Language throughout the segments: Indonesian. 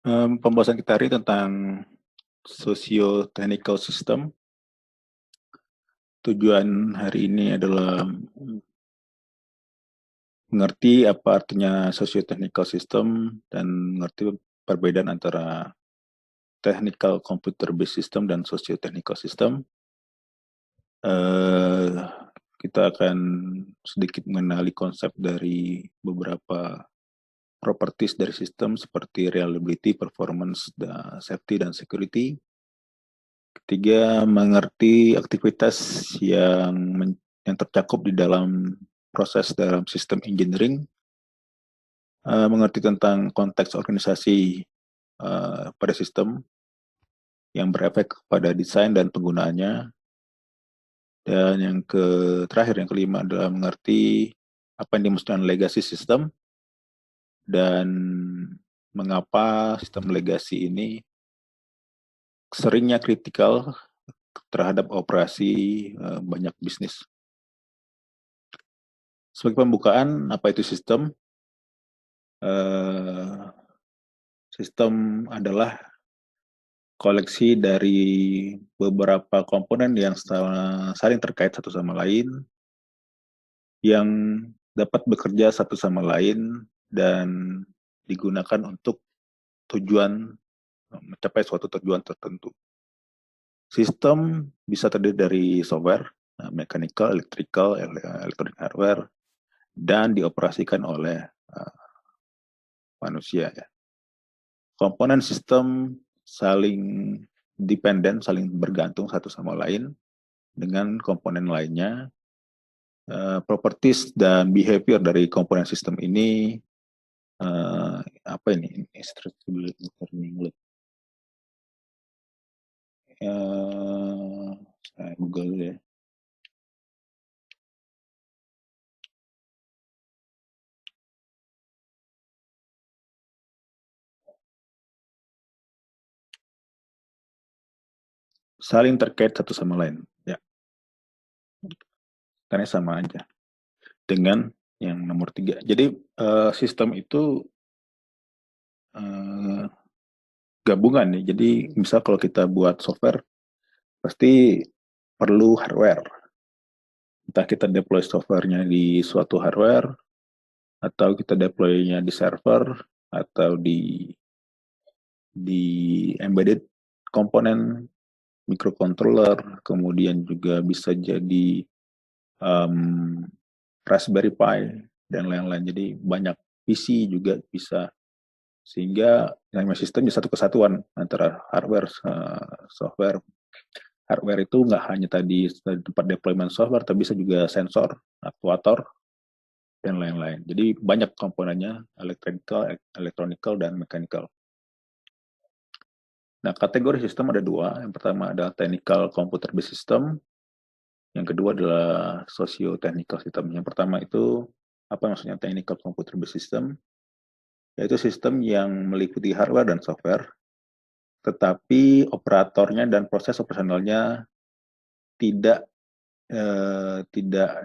Pembahasan kita hari tentang socio-technical system. Tujuan hari ini adalah mengerti apa artinya socio-technical system dan mengerti perbedaan antara technical computer based system dan socio-technical system. Kita akan sedikit mengenali konsep dari beberapa properties dari sistem seperti reliability, performance, safety, dan security. Ketiga, mengerti aktivitas yang tercakup di dalam proses dalam sistem engineering, mengerti tentang konteks organisasi pada sistem yang berefek pada desain dan penggunaannya. Dan yang terakhir, yang kelima adalah mengerti apa yang dimaksudkan legacy system dan mengapa sistem legacy ini seringnya kritikal terhadap operasi banyak bisnis. Sebagai pembukaan, apa itu sistem? Sistem adalah koleksi dari beberapa komponen yang saling terkait satu sama lain, yang dapat bekerja satu sama lain dan digunakan untuk tujuan mencapai suatu tujuan tertentu. Sistem bisa terdiri dari software, mechanical, electrical, electronic hardware, dan dioperasikan oleh manusia. Ya. Komponen sistem saling dependen, saling bergantung satu sama lain dengan komponen lainnya. Properties dan behavior dari komponen sistem ini apa ini? Saya Google dulu ya. Saling terkait satu sama lain, ya. Karena sama aja dengan yang nomor 3. Jadi sistem itu gabungan nih. Jadi misal kalau kita buat software, pasti perlu hardware. Entah kita deploy softwarenya di suatu hardware, atau kita deploy-nya di server, atau di embedded komponen microcontroller, kemudian juga bisa jadi Raspberry Pi, dan lain-lain. Jadi banyak PC juga bisa. Sehingga namanya sistem jadi satu kesatuan antara hardware, software. Hardware itu nggak hanya tadi tempat deployment software, tapi bisa juga sensor, aktuator, dan lain-lain. Jadi banyak komponennya, electronical, dan mechanical. Nah, kategori sistem ada dua. Yang pertama adalah technical computer based system. Yang kedua adalah socio-technical system. Yang pertama itu, apa maksudnya technical computer based system? Yaitu sistem yang meliputi hardware dan software, tetapi operatornya dan proses operasionalnya tidak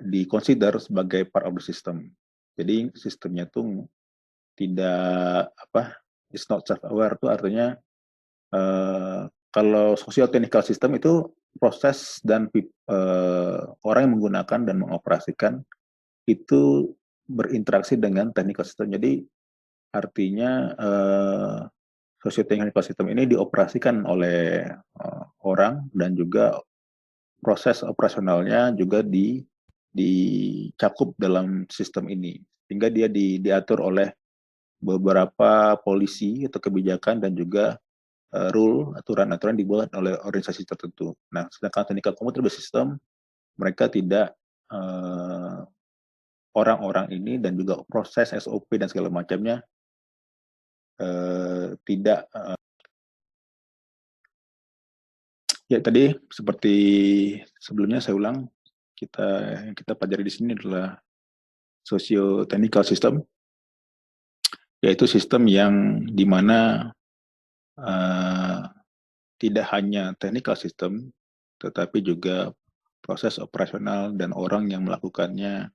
dikonsider sebagai part of the system. Jadi sistemnya itu tidak it's not self-aware, itu artinya kalau socio-technical system itu proses dan orang yang menggunakan dan mengoperasikan itu berinteraksi dengan technical system. Jadi artinya socio-technical system ini dioperasikan oleh orang, dan juga proses operasionalnya juga dicakup dalam sistem ini, sehingga dia diatur oleh beberapa polisi atau kebijakan dan juga aturan-aturan dibuat oleh organisasi tertentu. Nah, sedangkan technical computer based system, mereka tidak orang-orang ini dan juga proses SOP dan segala macamnya tidak ya tadi seperti sebelumnya saya ulang, yang kita pelajari di sini adalah socio-technical system, yaitu sistem yang dimana tidak hanya technical system, tetapi juga proses operasional dan orang yang melakukannya,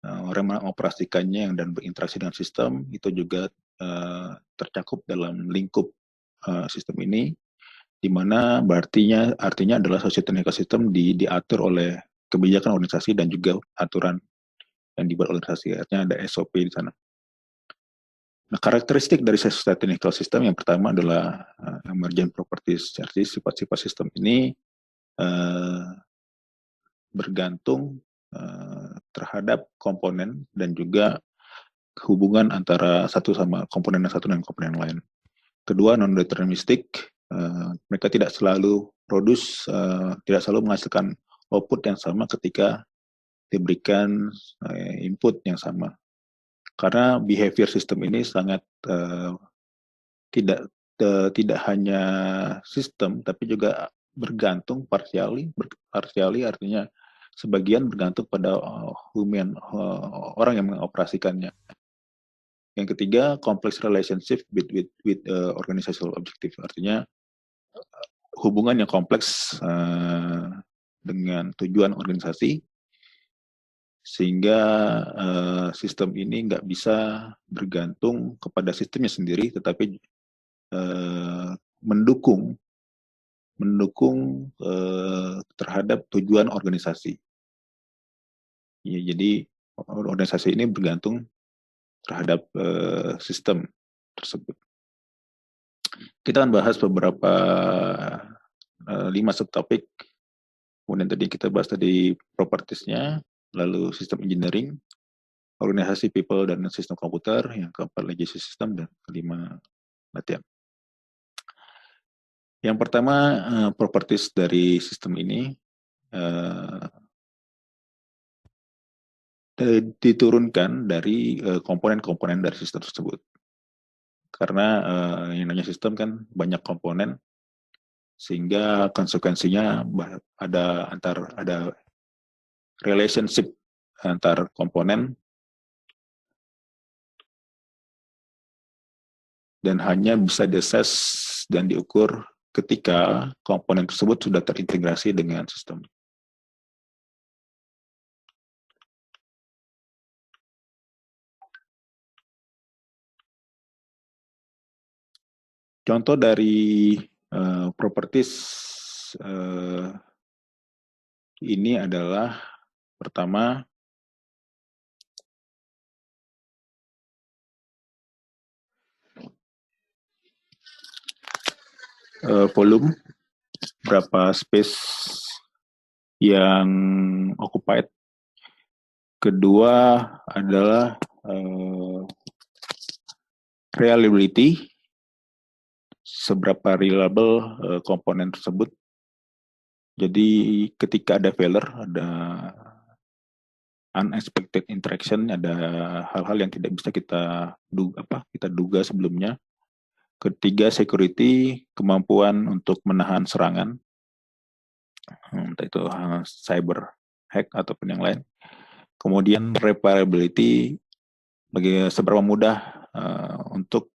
orang yang mengoperasikannya dan berinteraksi dengan sistem itu juga tercakup dalam lingkup sistem ini, di mana artinya adalah socio-technical system diatur oleh kebijakan organisasi dan juga aturan yang dibuat organisasi. Artinya ada SOP di sana. Nah, karakteristik dari socio-technical system yang pertama adalah emergent properties. Jadi sifat-sifat sistem ini bergantung terhadap komponen dan juga hubungan antara komponen yang satu dengan komponen yang lain. Kedua, non-deterministic, mereka tidak selalu tidak selalu menghasilkan output yang sama ketika diberikan input yang sama. Karena behavior system ini sangat tidak hanya sistem, tapi juga bergantung partially artinya sebagian bergantung pada orang yang mengoperasikannya. Yang ketiga, complex relationship with organizational objective, artinya hubungan yang kompleks dengan tujuan organisasi, sehingga sistem ini nggak bisa bergantung kepada sistemnya sendiri, tetapi mendukung terhadap tujuan organisasi. Ya, jadi organisasi ini bergantung terhadap sistem tersebut. Kita akan bahas beberapa 5 subtopik. Kemudian tadi kita bahas tadi propertiesnya, lalu sistem engineering, organisasi people dan sistem komputer, yang keempat legacy system, dan kelima latihan. Yang pertama, properties dari sistem ini diturunkan dari komponen-komponen dari sistem tersebut. Karena yang namanya sistem kan banyak komponen, sehingga konsekuensinya ada relationship antar komponen, dan hanya bisa diakses dan diukur ketika komponen tersebut sudah terintegrasi dengan sistem. Contoh dari properties ini adalah pertama, volume, berapa space yang occupied. Kedua adalah reliability, seberapa reliable komponen tersebut. Jadi ketika ada failure, ada unexpected interaction, ada hal-hal yang tidak bisa kita duga sebelumnya. Ketiga, security, kemampuan untuk menahan serangan, entah itu cyber hack ataupun yang lain. Kemudian repairability, seberapa mudah untuk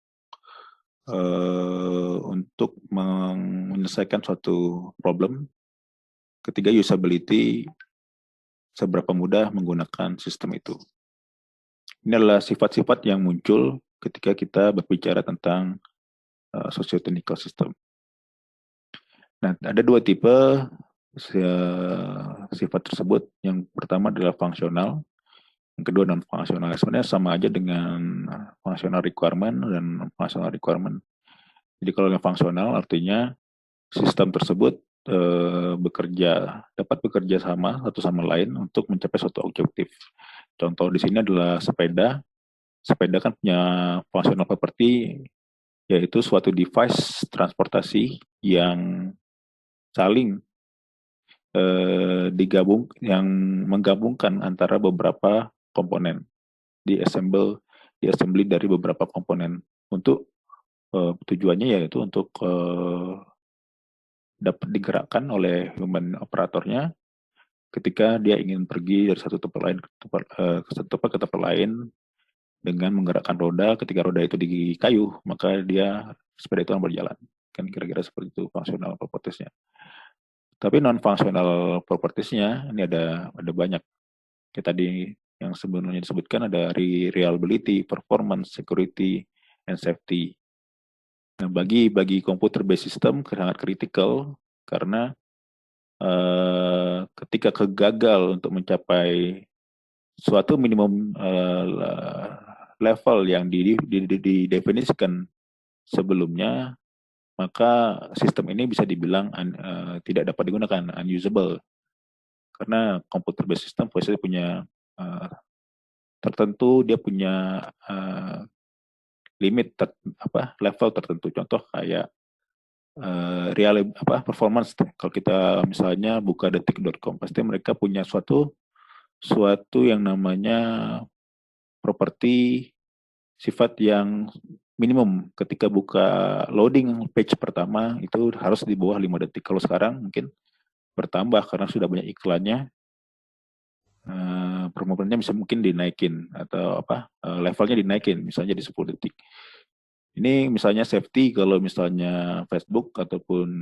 menyelesaikan suatu problem. Ketiga, usability, seberapa mudah menggunakan sistem itu. Ini adalah sifat-sifat yang muncul ketika kita berbicara tentang socio-technical system. Nah, ada 2 tipe sifat tersebut. Yang pertama adalah fungsional, yang kedua non-fungsional. Sebenarnya sama aja dengan functional requirement dan non-functional requirement. Jadi kalau yang fungsional artinya sistem tersebut dapat bekerja sama satu sama lain untuk mencapai suatu objektif. Contoh di sini adalah sepeda. Sepeda kan punya functional property, yaitu suatu device transportasi yang saling yang menggabungkan antara beberapa komponen, diassembly dari beberapa komponen untuk tujuannya yaitu untuk dapat digerakkan oleh human operatornya ketika dia ingin pergi dari satu tempat lain ke tempat lain dengan menggerakkan roda. Ketika roda itu di kayu, maka sepeda itu akan berjalan. Kan kira-kira seperti itu fungsional propertiesnya. Tapi non-functional propertiesnya ini ada banyak. Kayak tadi yang sebelumnya disebutkan ada reliability, performance, security, and safety. Nah, bagi computer based system sangat kritikal karena ketika kegagal untuk mencapai suatu minimum level yang didefinisikan sebelumnya, maka sistem ini bisa dibilang tidak dapat digunakan, unusable. Karena computer based system biasanya punya tertentu, dia punya limit level tertentu. Contoh kayak performance. Kalau kita misalnya buka detik.com, pasti mereka punya suatu yang namanya properti sifat yang minimum. Ketika buka loading page pertama itu harus di bawah 5 detik. Kalau sekarang mungkin bertambah karena sudah banyak iklannya, performanya bisa mungkin dinaikin atau levelnya dinaikin, misalnya di 10 detik. Ini misalnya safety, kalau misalnya Facebook ataupun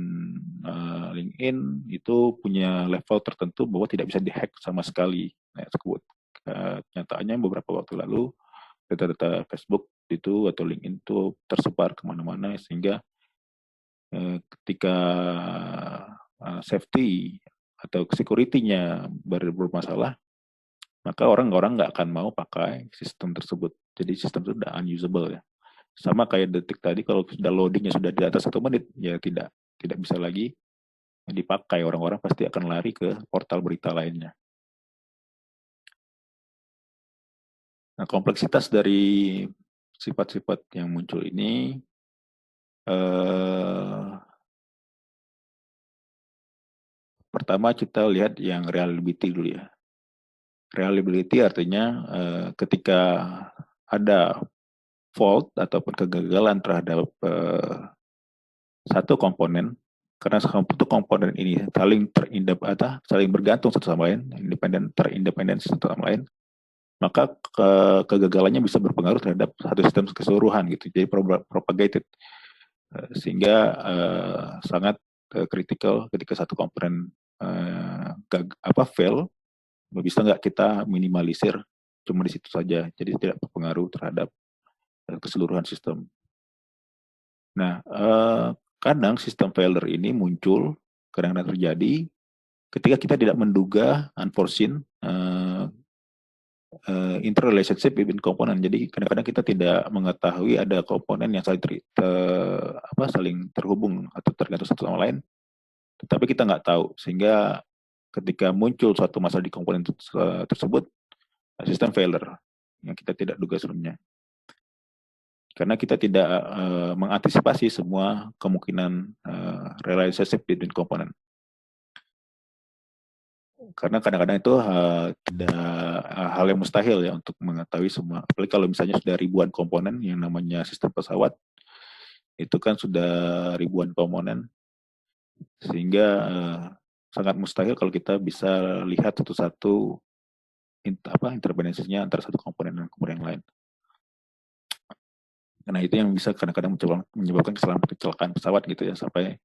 LinkedIn itu punya level tertentu bahwa tidak bisa dihack sama sekali. Nah, kenyataannya beberapa waktu lalu data-data Facebook itu atau LinkedIn itu tersebar kemana-mana, sehingga ketika safety atau security-nya bermasalah, maka orang-orang nggak akan mau pakai sistem tersebut. Jadi sistem itu sudah unusable ya. Sama kayak detik tadi, kalau sudah loadingnya sudah di atas 1 menit, ya tidak bisa lagi dipakai. Orang-orang pasti akan lari ke portal berita lainnya. Nah, kompleksitas dari sifat-sifat yang muncul ini pertama kita lihat yang reliability dulu ya. Reliability artinya ketika ada fault ataupun kegagalan terhadap satu komponen, karena satu komponen ini saling bergantung satu sama lain, interdependen satu sama lain, maka kegagalannya bisa berpengaruh terhadap satu sistem keseluruhan gitu. Jadi propagated, sehingga sangat kritikal ketika satu komponen fail, bisa nggak kita minimalisir cuma di situ saja, jadi tidak berpengaruh terhadap keseluruhan sistem. Nah, kadang sistem failure ini muncul, kadang-kadang terjadi ketika kita tidak menduga unforeseen interrelationship between komponen. Jadi kadang-kadang kita tidak mengetahui ada komponen yang saling terhubung atau tergantung satu sama lain, tetapi kita nggak tahu, sehingga ketika muncul suatu masalah di komponen tersebut, sistem failure yang kita tidak duga sebelumnya. Karena kita tidak mengantisipasi semua kemungkinan relationship between komponen. Karena kadang-kadang itu tidak hal yang mustahil ya untuk mengetahui semua. Apalagi kalau misalnya sudah ribuan komponen, yang namanya sistem pesawat, itu kan sudah ribuan komponen, sehingga sangat mustahil kalau kita bisa lihat satu-satu interdependensinya antara satu komponen dan komponen yang lain. Nah, itu yang bisa kadang-kadang menyebabkan kecelakaan pesawat gitu ya, sampai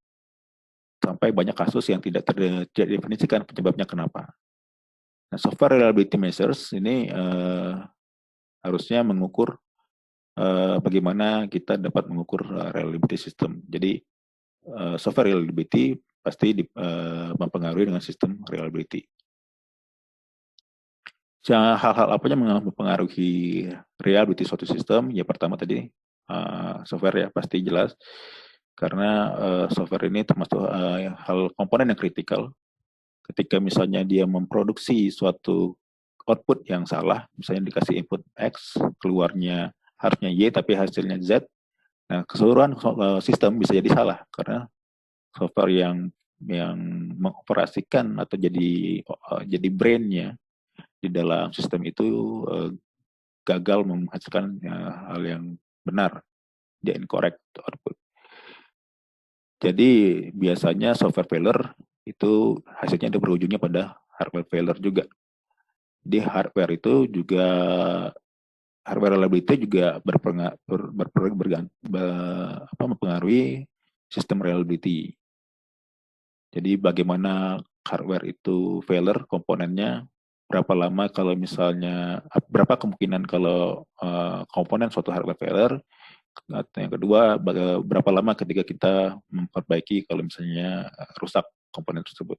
banyak kasus yang tidak terdefinisikan penyebabnya kenapa. Nah, software reliability measures ini harusnya mengukur bagaimana kita dapat mengukur reliability system. Jadi software reliability pasti mempengaruhi dengan sistem reliability. Hal-hal apa yang mempengaruhi reliability suatu sistem? Ya pertama tadi software ya pasti jelas, karena software ini termasuk hal komponen yang kritikal. Ketika misalnya dia memproduksi suatu output yang salah, misalnya dikasih input X, keluarnya harusnya Y tapi hasilnya Z, nah keseluruhan sistem bisa jadi salah karena software yang mengoperasikan atau jadi brain-nya di dalam sistem itu gagal menghasilkan hal yang benar, dia incorrect output. Jadi biasanya software failure itu hasilnya berujungnya pada hardware failure juga. Di hardware itu juga, hardware reliability juga mempengaruhi sistem reliability. Jadi bagaimana hardware itu failure komponennya, berapa lama kalau misalnya, berapa kemungkinan kalau komponen suatu hardware failure, Yang kedua, berapa lama ketika kita memperbaiki kalau misalnya rusak komponen tersebut.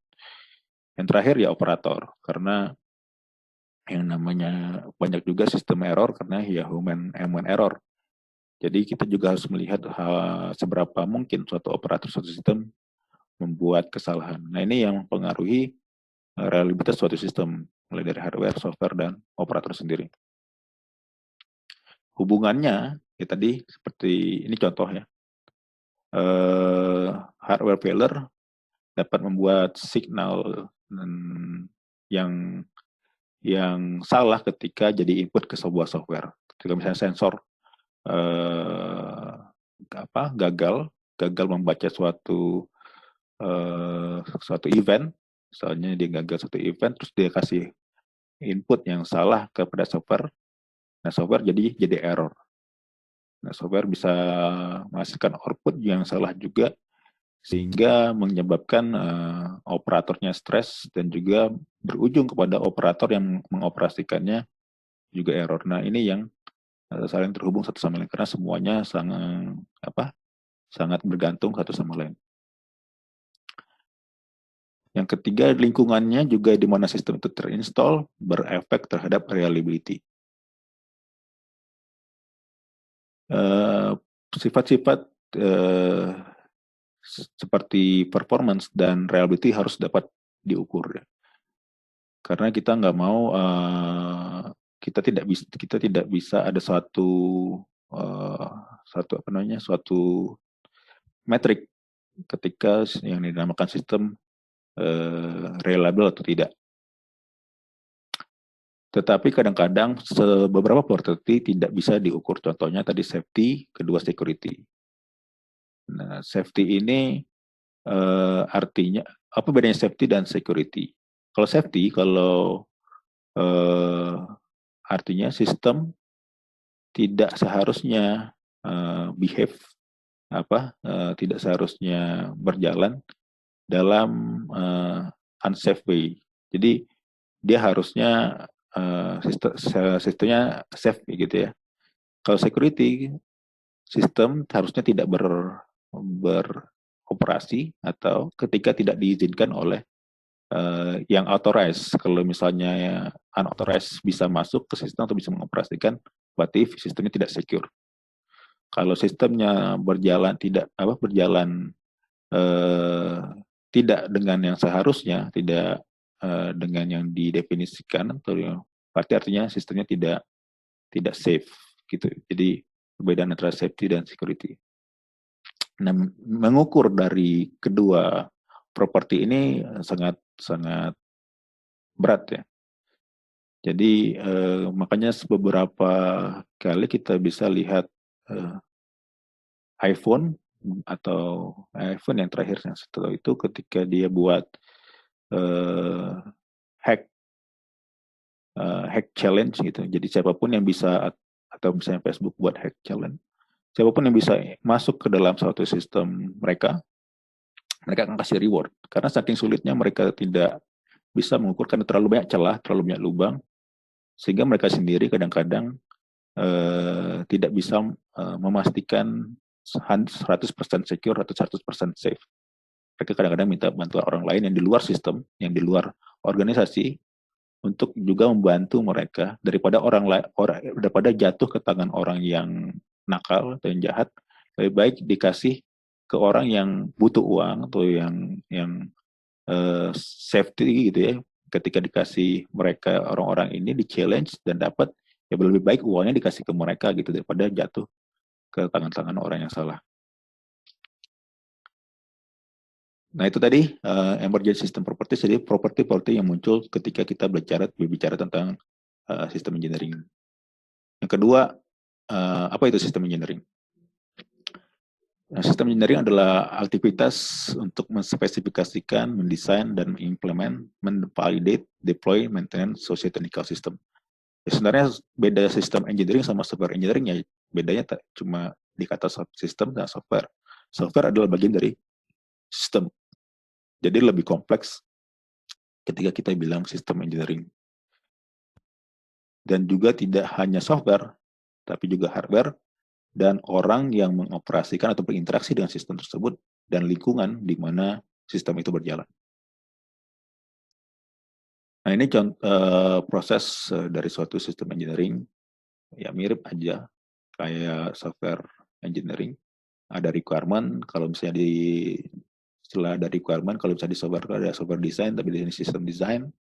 Yang terakhir ya operator, karena yang namanya banyak juga sistem error karena ya human error. Jadi kita juga harus melihat seberapa mungkin suatu operator suatu sistem membuat kesalahan. Nah ini yang mempengaruhi reliabilitas suatu sistem, mulai dari hardware, software, dan operator sendiri. Hubungannya, ya tadi seperti ini contoh ya, hardware failure dapat membuat signal yang salah ketika jadi input ke sebuah software. Ketika misalnya sensor gagal membaca suatu event, misalnya dia gagal suatu event, terus dia kasih input yang salah kepada software, nah software jadi error. Nah software bisa menghasilkan output yang salah juga, sehingga menyebabkan operatornya stres dan juga berujung kepada operator yang mengoperasikannya juga error. Nah ini yang saling terhubung satu sama lain karena semuanya sangat bergantung satu sama lain. Yang ketiga, lingkungannya juga di mana sistem itu terinstall berefek terhadap reliability. Sifat-sifat seperti performance dan reliability harus dapat diukur ya. Karena kita nggak mau kita tidak bisa ada suatu metrik ketika yang dinamakan sistem reliable atau tidak. Tetapi kadang-kadang beberapa property tidak bisa diukur. Contohnya tadi safety, kedua security. Nah, safety ini artinya apa bedanya safety dan security? Kalau safety, artinya sistem tidak seharusnya behave tidak seharusnya berjalan dalam unsafe way. Jadi dia harusnya sistemnya safe gitu ya. Kalau security, sistem harusnya tidak beroperasi atau ketika tidak diizinkan oleh yang authorized. Kalau misalnya unauthorized bisa masuk ke sistem atau bisa mengoperasikan, berarti sistemnya tidak secure. Kalau sistemnya berjalan tidak dengan yang seharusnya, tidak dengan yang didefinisikan, berarti artinya sistemnya tidak safe gitu. Jadi perbedaan antara safety dan security. Nah, mengukur dari kedua properti ini sangat berat ya. Jadi makanya beberapa kali kita bisa lihat iPhone yang terakhir setelah itu ketika dia buat hack challenge gitu. Jadi siapapun yang bisa, atau misalnya Facebook buat hack challenge, siapapun yang bisa masuk ke dalam suatu sistem mereka akan kasih reward. Karena saking sulitnya mereka tidak bisa mengukur karena terlalu banyak celah, terlalu banyak lubang, sehingga mereka sendiri kadang-kadang tidak bisa memastikan 100% secure atau 100% safe. Mereka kadang-kadang minta bantuan orang lain yang di luar sistem, yang di luar organisasi, untuk juga membantu mereka daripada jatuh ke tangan orang yang nakal atau yang jahat, lebih baik dikasih ke orang yang butuh uang atau yang safety gitu ya. Ketika dikasih mereka orang-orang ini di challenge dan dapat, ya lebih baik uangnya dikasih ke mereka gitu daripada jatuh ke tangan-tangan orang yang salah. Nah itu tadi emergent system properties, jadi property yang muncul ketika kita berbicara tentang sistem engineering. Yang kedua, apa itu sistem engineering? Nah, sistem engineering adalah aktivitas untuk menspesifikasikan, mendesain, dan mengimplement, menvalidate, deploy, maintenance, socio-technical system. Ya, sebenarnya beda sistem engineering sama software engineering ya, bedanya cuma di kata sistem dan software. Software adalah bagian dari sistem. Jadi lebih kompleks ketika kita bilang sistem engineering. Dan juga tidak hanya software, tapi juga hardware dan orang yang mengoperasikan atau berinteraksi dengan sistem tersebut, dan lingkungan di mana sistem itu berjalan. Nah, ini proses dari suatu sistem engineering, ya mirip aja kayak software engineering. Ada requirement, kalau misalnya setelah ada requirement, kalau misalnya di software ada software design, tapi di sistem design,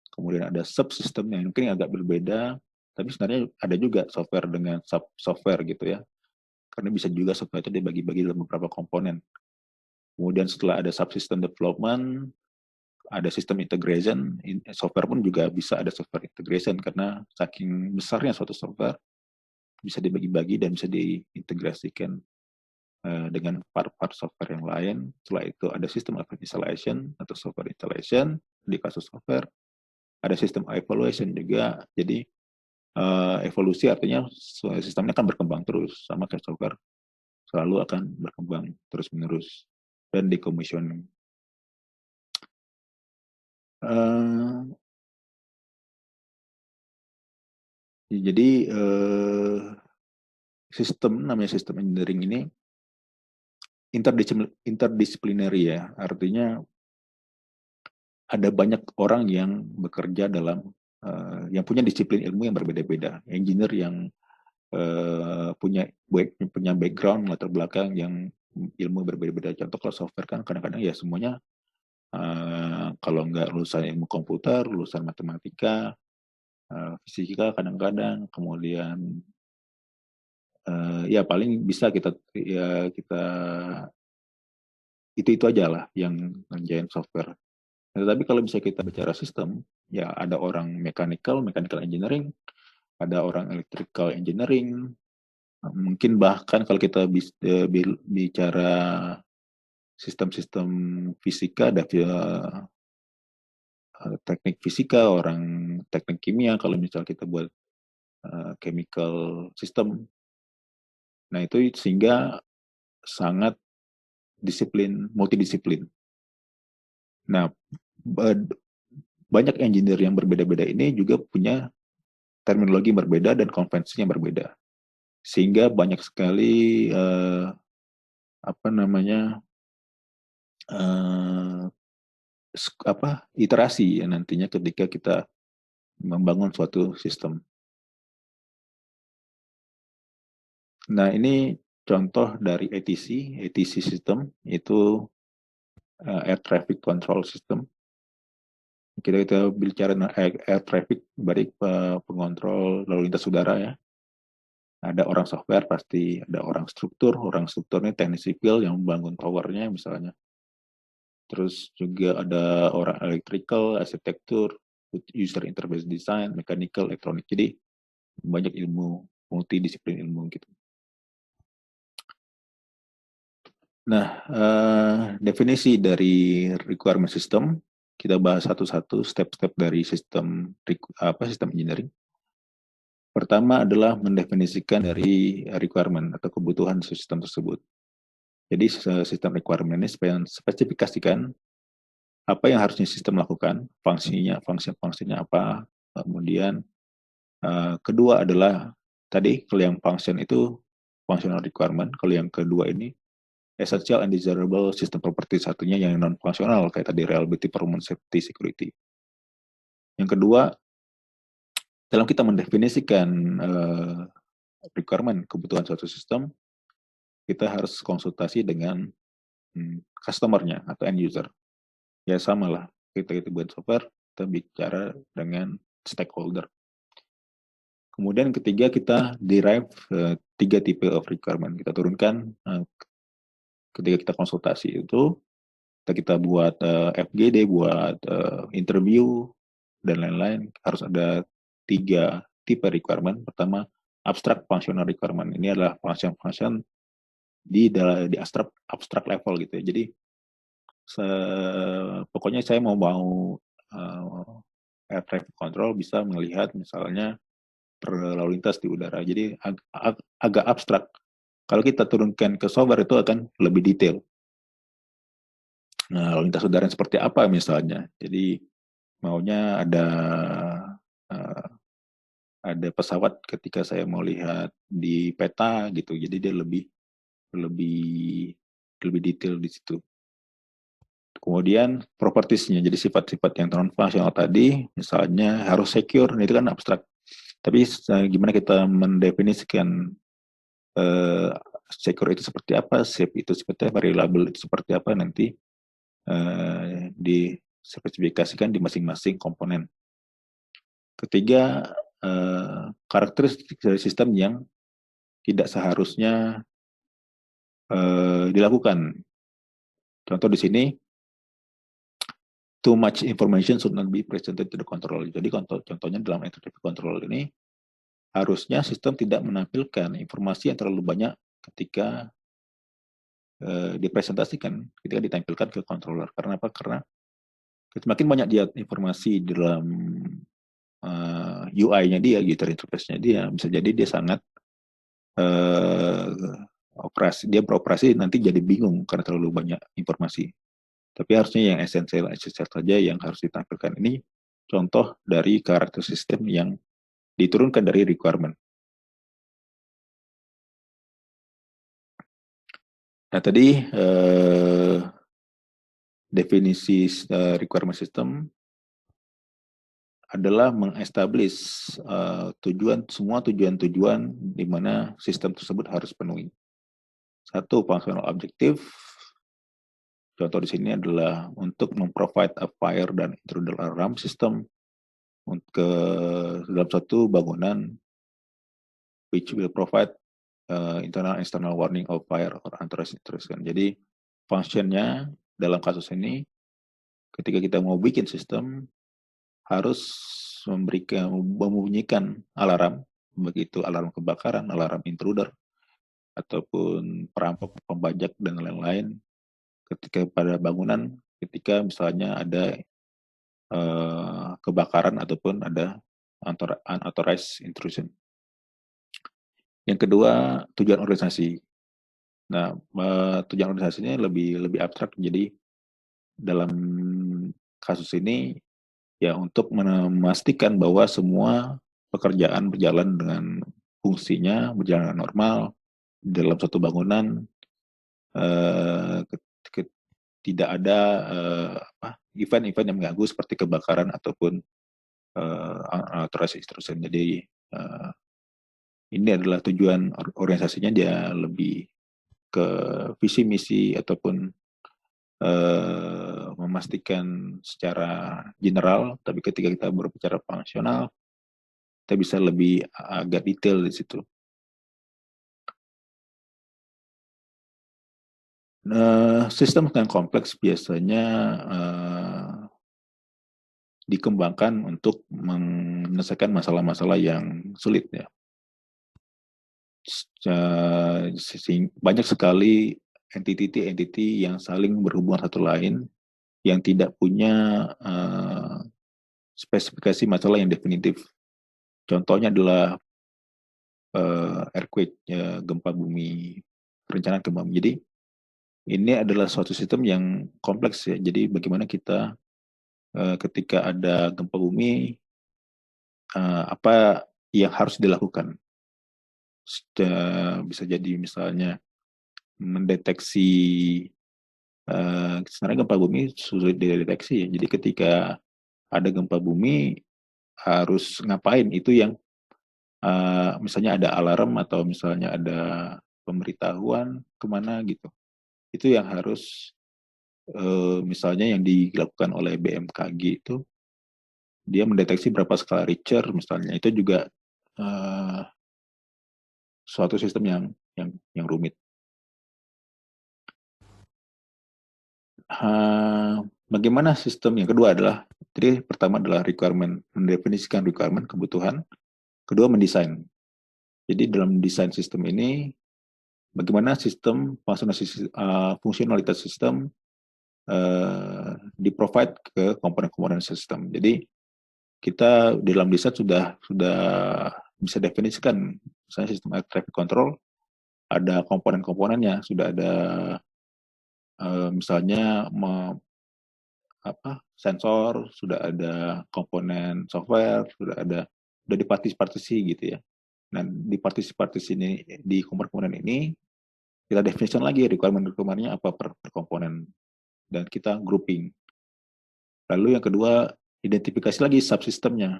kemudian ada subsystem yang mungkin agak berbeda, tapi sebenarnya ada juga software dengan sub-software gitu ya, karena bisa juga software itu dibagi-bagi dalam beberapa komponen. Kemudian setelah ada subsystem development, ada sistem integration, software pun juga bisa ada software integration, karena saking besarnya suatu software, bisa dibagi-bagi dan bisa diintegrasikan dengan part-part software yang lain. Setelah itu ada sistem installation atau software installation di kasus software. Ada sistem evaluation juga. Jadi evolusi artinya sistemnya akan berkembang terus, sama kayak software selalu akan berkembang terus-menerus dan decommissioning. Jadi namanya sistem engineering ini interdisciplinary ya, artinya ada banyak orang yang bekerja dalam yang punya disiplin ilmu yang berbeda-beda. Engineer yang punya background latar belakang yang ilmu berbeda-beda. Contoh kalau software kan kadang-kadang ya semuanya kalau nggak lulusan ilmu komputer, lulusan matematika, fisika kadang-kadang, kemudian ya paling bisa kita itu aja lah yang ngerjain software. Nah, tetapi kalau bisa kita bicara sistem, ya ada orang mechanical engineering, ada orang electrical engineering, mungkin bahkan kalau kita bicara sistem-sistem fisika, ada teknik fisika, orang teknik kimia, kalau misal kita buat chemical system. Nah, itu sehingga sangat multidisiplin. Nah, banyak engineer yang berbeda-beda ini juga punya terminologi yang berbeda dan konvensi yang berbeda. Sehingga banyak sekali iterasi ya nantinya ketika kita membangun suatu sistem. Nah, ini contoh dari ATC system itu air traffic control system. Kita bicara air traffic, berarti pengontrol lalu lintas udara ya. Ada orang software pasti, ada orang strukturnya teknik sipil yang membangun towernya misalnya. Terus juga ada orang electrical, arsitektur, user interface design, mechanical, elektronik. Jadi banyak ilmu, multidisiplin ilmu gitu. Nah, definisi dari requirement system, kita bahas satu-satu step-step dari sistem engineering. Pertama adalah mendefinisikan dari requirement atau kebutuhan sistem tersebut. Jadi sistem requirement ini spesifikasikan apa yang harusnya sistem lakukan, fungsinya apa. Kemudian kedua adalah tadi kalau yang function itu functional requirement, kalau yang kedua ini essential and desirable system property, satunya yang non fungsional kayak tadi reliability, performance, safety, security. Yang kedua, dalam kita mendefinisikan requirement kebutuhan suatu sistem, kita harus konsultasi dengan customer-nya atau end user. Ya sama lah, kita itu buat software, kita bicara dengan stakeholder. Kemudian ketiga, kita derive 3 tipe of requirement. Kita turunkan ketika kita konsultasi itu, kita buat FGD, buat interview, dan lain-lain, harus ada 3 tipe requirement. Pertama, abstract functional requirement. Ini adalah function di abstract level gitu ya. Jadi pokoknya saya mau air traffic control bisa melihat misalnya lalu lintas di udara. Jadi agak abstrak. Kalau kita turunkan ke software itu akan lebih detail. Nah, lalu lintas udara seperti apa misalnya. Jadi maunya ada ada pesawat ketika saya mau lihat di peta gitu. Jadi dia lebih lebih lebih detail di situ. Kemudian propertiesnya, jadi sifat-sifat yang non-functional tadi, misalnya harus secure, itu kan abstrak. Tapi gimana kita mendefinisikan eh, secure itu seperti apa, safe itu seperti apa, reliable itu seperti apa, nanti dispesifikasikan di masing-masing komponen. Ketiga, karakteristik dari sistem yang tidak seharusnya dilakukan. Contoh di sini, too much information should not be presented to the control. Jadi contohnya dalam air traffic control ini, harusnya sistem tidak menampilkan informasi yang terlalu banyak ketika dipresentasikan, ketika ditampilkan ke controller. Karena apa? Karena semakin banyak dia informasi dalam UI-nya dia, user interface-nya dia, bisa jadi dia sangat dia beroperasi nanti jadi bingung karena terlalu banyak informasi. Tapi harusnya yang esensial saja yang harus ditampilkan. Ini contoh dari karakter sistem yang diturunkan dari requirement. Nah tadi definisi requirement system adalah mengestablish semua tujuan-tujuan di mana sistem tersebut harus penuhi. Satu, functional objective. Contoh di sini adalah untuk memprovide a fire dan intruder alarm system ke dalam satu bangunan which will provide internal external warning of fire or unauthorized intrusion. Jadi functionnya dalam kasus ini ketika kita mau bikin sistem harus membunyikan alarm, begitu alarm kebakaran, alarm intruder ataupun perampok, pembajak dan lain-lain ketika pada bangunan ketika misalnya ada kebakaran ataupun ada unauthorized intrusion. Yang kedua, tujuan organisasi. Nah, tujuan organisasinya lebih abstrak. Jadi dalam kasus ini ya untuk memastikan bahwa semua pekerjaan berjalan dengan fungsinya, berjalan normal dalam satu bangunan, eh, tidak ada event-event yang mengganggu seperti kebakaran ataupun intrusion. Jadi ini adalah tujuan organisasinya, dia lebih ke visi misi ataupun memastikan secara general, tapi ketika kita berbicara fungsional, kita bisa lebih agak detail di situ. Sistem yang kompleks biasanya dikembangkan untuk menyelesaikan masalah-masalah yang sulit ya. Banyak sekali entity yang saling berhubungan satu lain yang tidak punya spesifikasi masalah yang definitif. Contohnya adalah earthquake, gempa bumi, perencanaan gempa bumi. Jadi ini adalah suatu sistem yang kompleks ya. Jadi bagaimana kita ketika ada gempa bumi, apa yang harus dilakukan? Bisa jadi misalnya mendeteksi, sebenarnya gempa bumi sulit dideteksi ya. Jadi ketika ada gempa bumi harus ngapain? Itu yang misalnya ada alarm atau misalnya ada pemberitahuan kemana gitu. Itu yang harus misalnya yang dilakukan oleh BMKG itu dia mendeteksi berapa skala Richter misalnya, itu juga suatu sistem yang rumit. Bagaimana sistem yang kedua adalah, jadi pertama adalah requirement, mendefinisikan requirement, kebutuhan. Kedua, mendesain. Jadi dalam desain sistem ini, bagaimana sistem fungsionalitas sistem di-provide ke komponen-komponen sistem. Jadi kita dalam desain sudah bisa definisikan, misalnya sistem air traffic control, ada komponen-komponennya, sudah ada misalnya sensor, sudah ada komponen software, sudah ada udah dipartisi-partisi gitu ya. Nah, di partisi-partisi ini, di komponen ini, kita definition lagi requirement-nya apa per komponen, dan kita grouping. Lalu yang kedua, identifikasi lagi subsistemnya,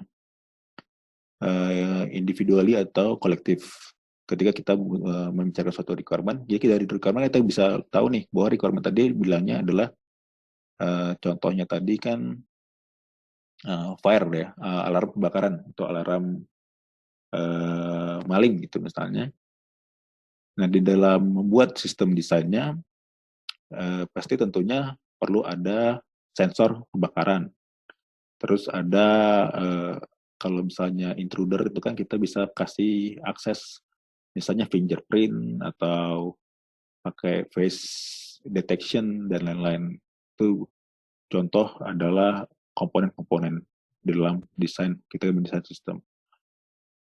individually atau kolektif. Ketika kita membicarakan suatu requirement, jadi dari requirement kita bisa tahu nih bahwa requirement tadi bilangnya adalah contohnya tadi kan fire ya, alarm kebakaran atau alarm maling gitu misalnya. Nah, di dalam membuat sistem desainnya pasti tentunya perlu ada sensor kebakaran. Terus ada kalau misalnya intruder itu kan kita bisa kasih akses misalnya fingerprint atau pakai face detection dan lain-lain. Itu contoh adalah komponen-komponen di dalam desain kita mendesain sistem.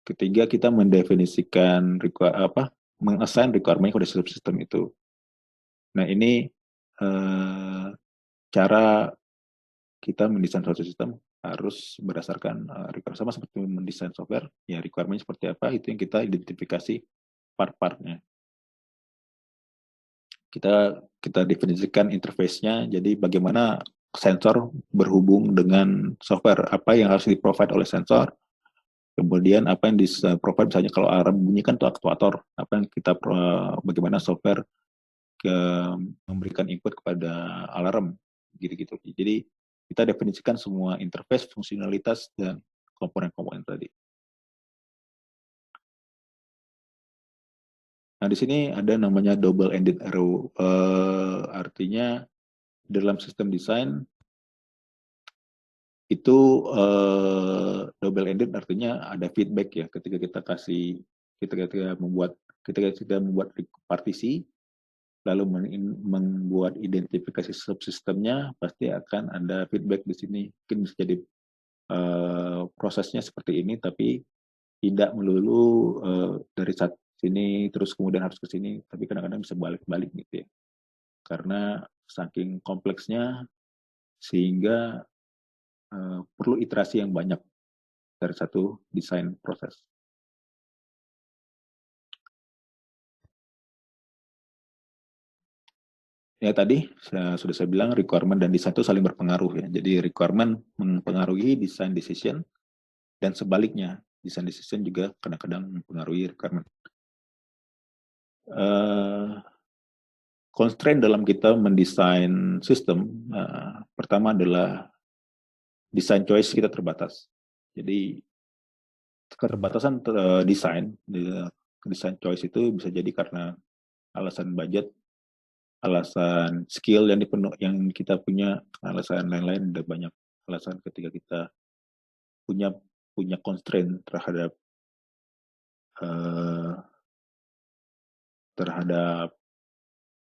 Ketiga, kita mendefinisikan mengassign requirement pada sistem itu. Nah, ini cara kita mendesain suatu sistem harus berdasarkan requirement, sama seperti mendesain software, ya requirement seperti apa, itu yang kita identifikasi part-partnya. Kita definisikan interface-nya, jadi bagaimana sensor berhubung dengan software, apa yang harus di-provide oleh sensor, kemudian apa yang di-provide, misalnya kalau alarm bunyi kan itu aktuator, apa yang bagaimana software memberikan input kepada alarm, gitu-gitu. Jadi kita definisikan semua interface, fungsionalitas, dan komponen-komponen tadi. Nah, di sini ada namanya double-ended arrow, artinya dalam sistem desain itu double-ended artinya ada feedback ya ketika kita membuat partisi, lalu membuat identifikasi subsistemnya, pasti akan ada feedback di sini. Mungkin bisa jadi prosesnya seperti ini, tapi tidak melulu dari sini terus kemudian harus ke sini, tapi kadang-kadang bisa balik-balik gitu ya. Karena saking kompleksnya sehingga perlu iterasi yang banyak dari satu desain proses. Ya tadi sudah saya bilang requirement dan desain itu saling berpengaruh ya. Jadi requirement mempengaruhi design decision dan sebaliknya design decision juga kadang-kadang mempengaruhi requirement. Constraint dalam kita mendesain sistem pertama adalah design choice kita terbatas. Jadi keterbatasan desain choice itu bisa jadi karena alasan budget, alasan skill yang kita punya, alasan lain-lain, ada banyak alasan ketika kita punya constraint terhadap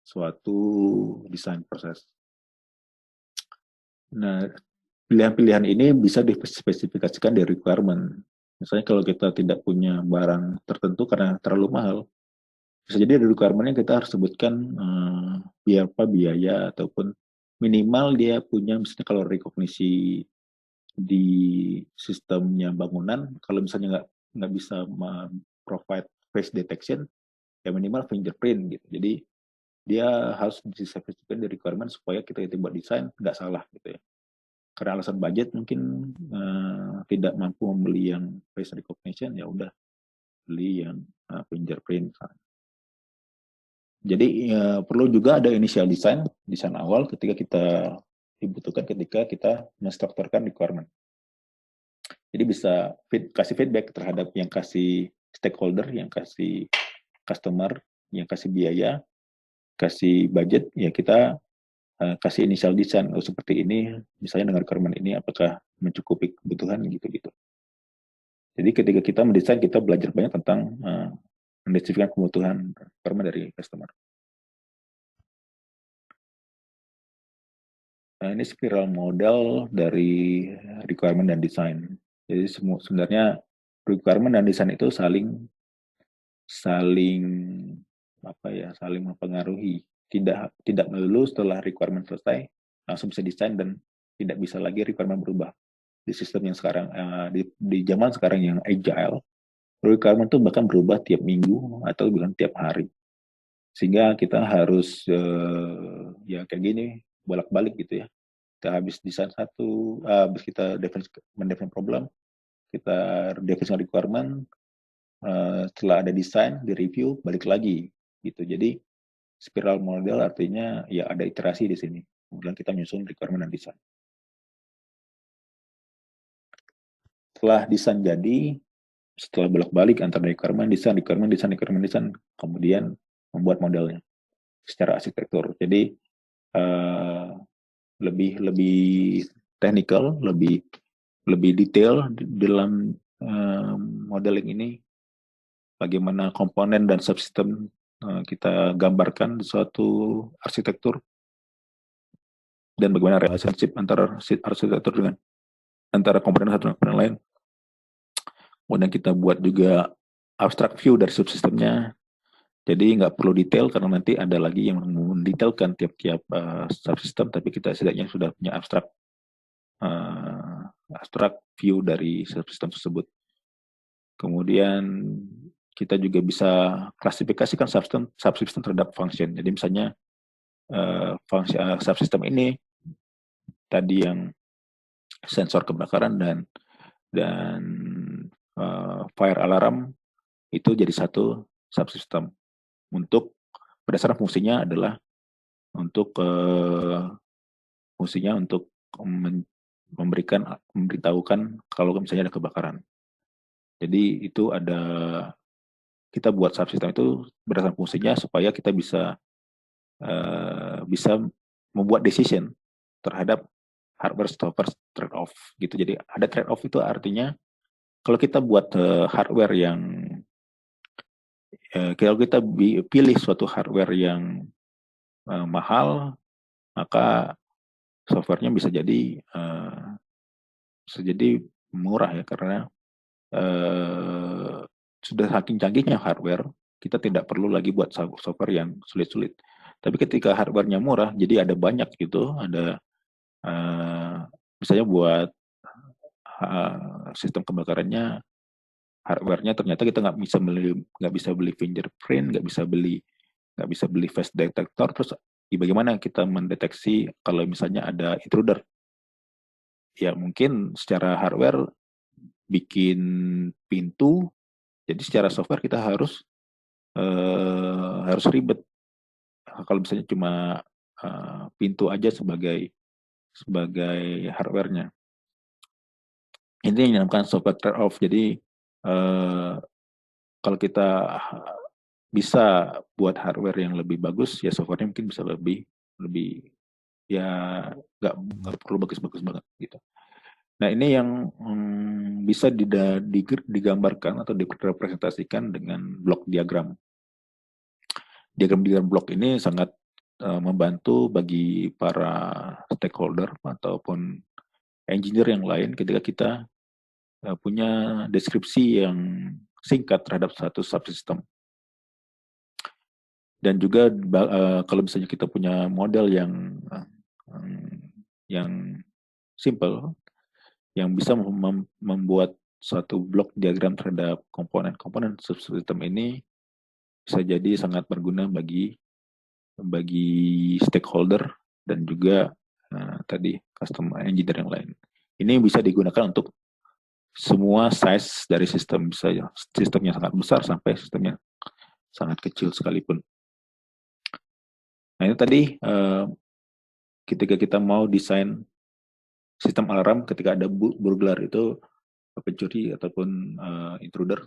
suatu desain proses. Nah, pilihan-pilihan ini bisa dispesifikasikan dari requirement. Misalnya kalau kita tidak punya barang tertentu karena terlalu mahal, bisa jadi ada requirement-nya kita harus sebutkan biaya ataupun minimal dia punya, misalnya kalau rekognisi di sistemnya bangunan, kalau misalnya nggak bisa provide face detection, ya minimal fingerprint gitu. Jadi dia harus dispesifikasikan dari requirement supaya kita buat desain nggak salah gitu ya. Karena alasan budget mungkin tidak mampu membeli yang face recognition, ya udah beli yang fingerprint. Jadi perlu juga ada initial design awal ketika kita dibutuhkan ketika kita menstrukturkan requirement. Jadi bisa kasih feedback terhadap yang kasih stakeholder, yang kasih customer, yang kasih biaya, kasih budget, ya kita kasih initial design, seperti ini, misalnya dengan requirement ini apakah mencukupi kebutuhan gitu-gitu. Jadi ketika kita mendesain, kita belajar banyak tentang mendeskripsikan kebutuhan requirement dari customer. Nah, ini spiral model dari requirement dan desain. Jadi sebenarnya requirement dan desain itu saling mempengaruhi. Tidak melulu setelah requirement selesai langsung bisa desain dan tidak bisa lagi requirement berubah. di sistem yang sekarang, di zaman sekarang yang agile, requirement itu bahkan berubah tiap minggu atau bahkan tiap hari. Sehingga kita harus ya kayak gini, bolak-balik gitu ya. Kita habis desain satu, habis kita mendefine problem, kita definisi requirement, setelah ada desain, di review, balik lagi gitu. Jadi spiral model artinya ya ada iterasi di sini. Kemudian kita menyusun requirement dan desain. Setelah desain jadi, setelah bolak-balik antara requirement, desain, kemudian membuat modelnya secara arsitektur. Jadi lebih technical, lebih detail dalam modeling ini. Bagaimana komponen dan subsistem kita gambarkan di suatu arsitektur, dan bagaimana relationship antara arsitektur dengan antara komponen satu dan komponen lain. Kemudian kita buat juga abstract view dari subsistemnya. Jadi nggak perlu detail karena nanti ada lagi yang mendetailkan tiap-tiap subsistem, tapi kita setidaknya sudah punya abstract view dari subsistem tersebut. Kemudian kita juga bisa klasifikasikan subsistem terhadap function. Jadi misalnya subsistem ini tadi yang sensor kebakaran dan fire alarm itu jadi satu subsistem. Untuk berdasarkan fungsinya adalah untuk memberitahukan kalau misalnya ada kebakaran. Jadi itu kita buat subsistem itu berdasarkan fungsinya supaya kita bisa membuat decision terhadap hardware software trade off gitu. Jadi ada trade off itu artinya kalau kita buat hardware yang kalau kita pilih suatu hardware yang mahal, maka softwarenya bisa jadi murah ya, karena sudah saking canggihnya hardware, kita tidak perlu lagi buat software yang sulit-sulit. Tapi ketika hardware-nya murah, jadi ada banyak gitu, ada misalnya buat sistem kebakarannya, hardware-nya ternyata kita nggak bisa beli fingerprint, nggak bisa beli face detector. Terus bagaimana kita mendeteksi kalau misalnya ada intruder? Ya mungkin secara hardware bikin pintu, jadi secara software kita harus ribet. Kalau misalnya cuma pintu aja sebagai hardware-nya. Ini yang dinamakan software trade-off. Jadi kalau kita bisa buat hardware yang lebih bagus, ya software-nya mungkin bisa lebih ya nggak perlu bagus-bagus banget gitu. Nah ini yang bisa digambarkan atau direpresentasikan dengan blok diagram. Diagram blok ini sangat membantu bagi para stakeholder ataupun engineer yang lain ketika kita punya deskripsi yang singkat terhadap satu subsistem. Dan juga kalau misalnya kita punya model yang simple, yang bisa membuat suatu blok diagram terhadap komponen-komponen subsistem ini, bisa jadi sangat berguna bagi stakeholder dan juga tadi customer engineer yang lain. Ini bisa digunakan untuk semua size dari sistem, bisa sistemnya sangat besar sampai sistemnya sangat kecil sekalipun. Nah ini tadi ketika kita mau desain sistem alarm ketika ada burglar, itu pencuri ataupun intruder.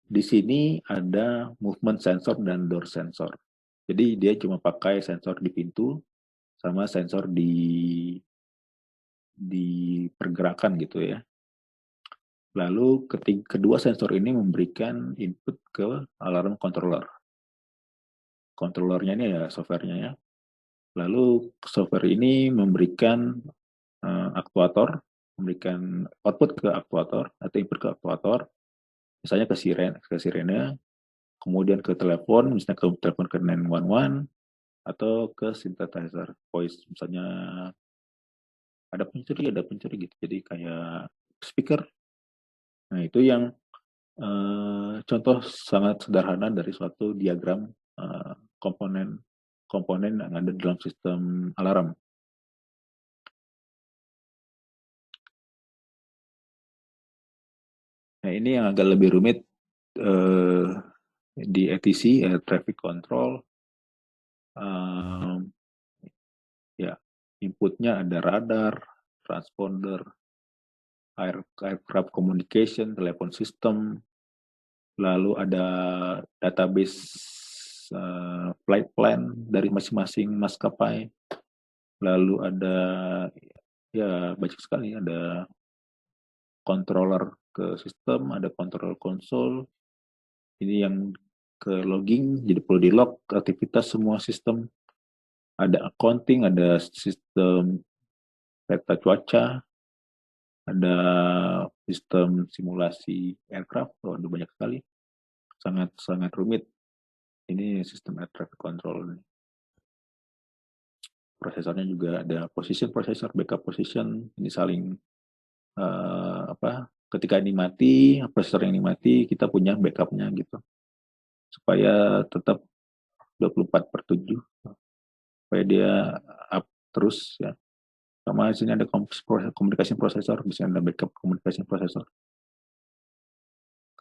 Di sini ada movement sensor dan door sensor. Jadi dia cuma pakai sensor di pintu sama sensor di pergerakan gitu ya. Lalu kedua sensor ini memberikan input ke alarm controller. Controllernya ini ya softwarenya ya. Lalu software ini memberikan aktuator, memberikan output ke aktuator atau input ke aktuator, misalnya ke sirene, kemudian ke telepon, misalnya ke telepon ke 911 atau ke synthesizer voice, misalnya ada pencuri gitu. Jadi kayak speaker. Nah, itu yang contoh sangat sederhana dari suatu diagram komponen komponen yang ada dalam sistem alarm. Nah, ini yang agak lebih rumit di ATC, traffic control. Ya, inputnya ada radar, transponder, aircraft communication, telepon system, lalu ada database flight plan dari masing-masing maskapai, lalu ada ya banyak sekali, ada controller ke sistem, ada controller konsol, ini yang ke logging, jadi perlu di log aktivitas semua sistem, ada accounting, ada sistem peta cuaca, ada sistem simulasi aircraft, ada banyak sekali, sangat rumit. Ini sistem air traffic control. Prosesornya juga ada position processor, backup position, ini saling ketika ini mati, prosesor yang ini mati, kita punya backupnya gitu, supaya tetap 24/7, supaya dia up terus ya. Sama di sini ada komunikasi prosesor, di sini ada backup komunikasi prosesor.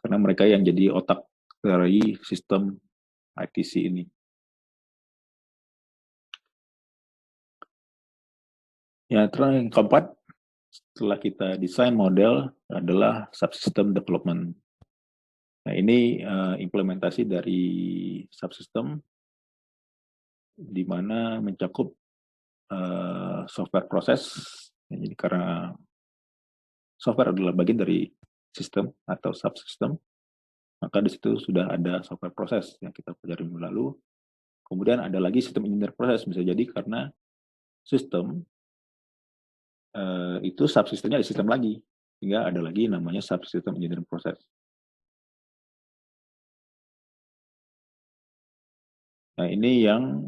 Karena mereka yang jadi otak dari sistem ITC ini. Ya, terus yang keempat, setelah kita desain model adalah subsystem development. Nah, ini implementasi dari subsystem di mana mencakup software proses. Jadi karena software adalah bagian dari sistem atau subsystem, maka di situ sudah ada software proses yang kita pelajari minggu lalu. Kemudian ada lagi sistem engineer proses, bisa jadi karena sistem itu subsistemnya ada sistem lagi, sehingga ada lagi namanya subsystem engineering proses. Nah, ini yang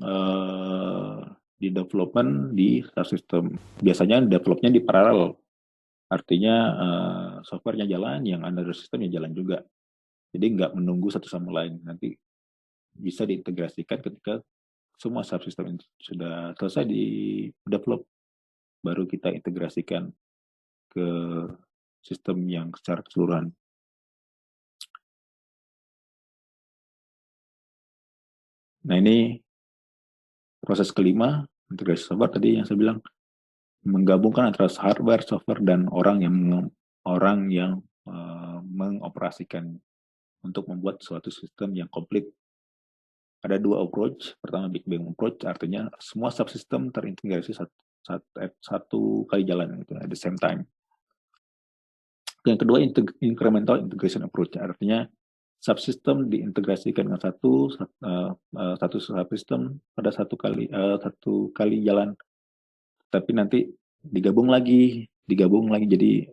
di development di subsystem. Biasanya developnya di paralel, artinya softwarenya jalan, yang under systemnya jalan juga. Jadi nggak menunggu satu sama lain. Nanti bisa diintegrasikan ketika semua subsystem sudah selesai di develop, baru kita integrasikan ke sistem yang secara keseluruhan. Nah, ini proses kelima, integrasi software tadi yang saya bilang, menggabungkan antara hardware, software, dan orang yang mengoperasikan untuk membuat suatu sistem yang komplit. Ada dua approach. Pertama, Big Bang approach, artinya semua subsystem terintegrasi satu kali jalan gitu, at the same time. Yang kedua, incremental integration approach, artinya subsystem diintegrasikan dengan satu subsystem pada satu kali jalan, tapi nanti digabung lagi, jadi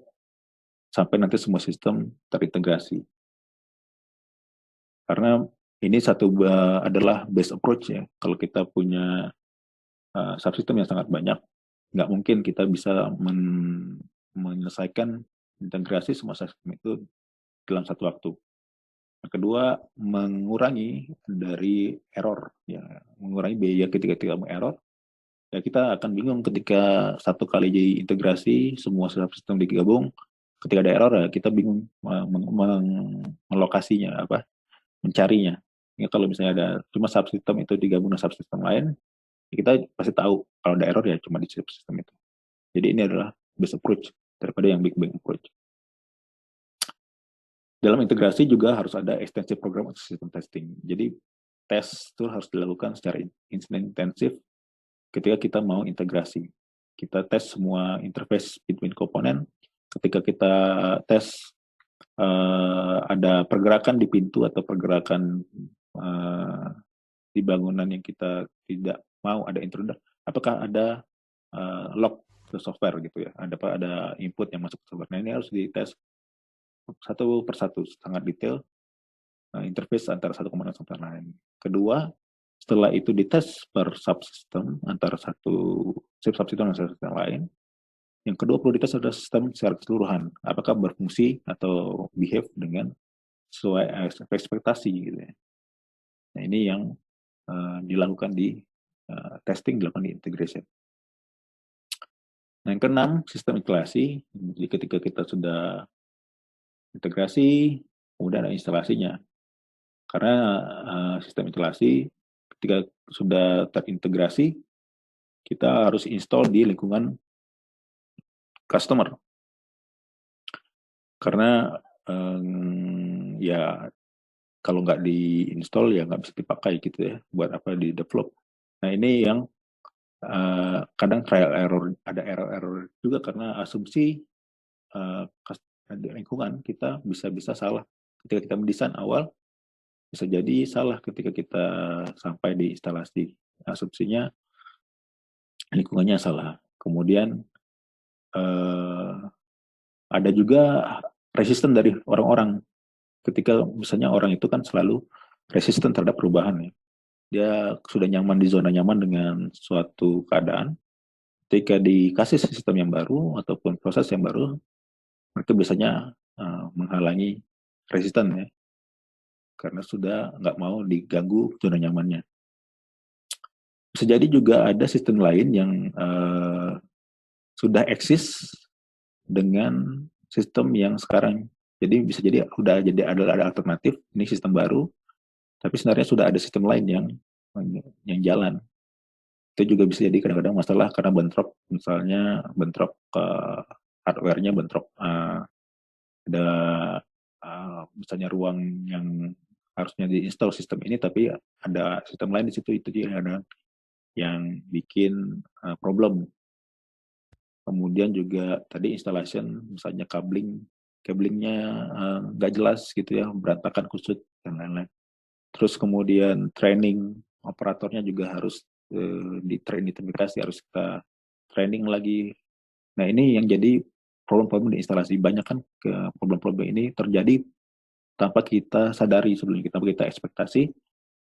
sampai nanti semua sistem terintegrasi. Karena ini adalah best approach ya. Kalau kita punya subsystem yang sangat banyak, nggak mungkin kita bisa menyelesaikan integrasi semua sistem itu dalam satu waktu. Yang kedua, mengurangi dari error, ya, mengurangi biaya ketika kita error. Ya, kita akan bingung ketika satu kali jadi integrasi semua subsystem digabung, ketika ada error ya kita bingung melokasinya mencarinya. Ya, kalau misalnya ada cuma subsystem itu digabung dengan subsystem lain, ya kita pasti tahu kalau ada error ya cuma di subsystem itu. Jadi ini adalah best approach daripada yang big bang approach. Dalam integrasi juga harus ada extensive program atau system testing. Jadi tes itu harus dilakukan secara intensif ketika kita mau integrasi. Kita tes semua interface between komponen. Ketika kita tes ada pergerakan di pintu atau pergerakan di bangunan yang kita tidak mau ada intruder, apakah ada lock ke software gitu ya, ada input yang masuk ke software. Nah, ini harus dites satu persatu, sangat detail interface antara satu komponen software lain. Kedua, setelah itu dites per subsystem antara satu subsystem dan subsystem lain, Yang kedua perlu dites adalah sistem secara keseluruhan, apakah berfungsi atau behave dengan sesuai ekspektasi gitu ya. Nah ini yang dilakukan di testing, dilakukan di integration. Nah yang keenam, sistem integrasi. Jadi ketika kita sudah integrasi, kemudian ada instalasinya. Karena sistem integrasi ketika sudah terintegrasi, kita harus install di lingkungan customer. Karena ya kalau nggak di-install ya nggak bisa dipakai gitu ya, buat apa di develop. Nah ini yang kadang trial error, ada error juga karena asumsi lingkungan kita bisa salah. Ketika kita mendesain awal, bisa jadi salah ketika kita sampai di instalasi. Asumsinya lingkungannya salah. Kemudian ada juga resisten dari orang-orang. Ketika misalnya orang itu kan selalu resisten terhadap perubahan ya. Dia sudah nyaman di zona nyaman dengan suatu keadaan. Ketika dikasih sistem yang baru ataupun proses yang baru, mereka biasanya menghalangi resisten ya. Karena sudah nggak mau diganggu zona nyamannya. Bisa jadi juga ada sistem lain yang sudah eksis dengan sistem yang sekarang. Jadi bisa jadi udah jadi ada alternatif, ini sistem baru, tapi sebenarnya sudah ada sistem lain yang jalan. Itu juga bisa jadi kadang-kadang masalah karena bentrok, misalnya bentrok ke hardware-nya, bentrok ada misalnya ruang yang harusnya diinstal sistem ini, tapi ada sistem lain di situ, itu dia ada yang bikin problem. Kemudian juga tadi installation, misalnya cablingnya nggak jelas gitu ya, berantakan, kusut dan lain-lain. Terus kemudian training operatornya juga harus diidentifikasi, harus kita training lagi. Nah ini yang jadi problem-problem di instalasi. Banyak kan problem-problem ini terjadi tanpa kita sadari sebelumnya, kita ekspektasi,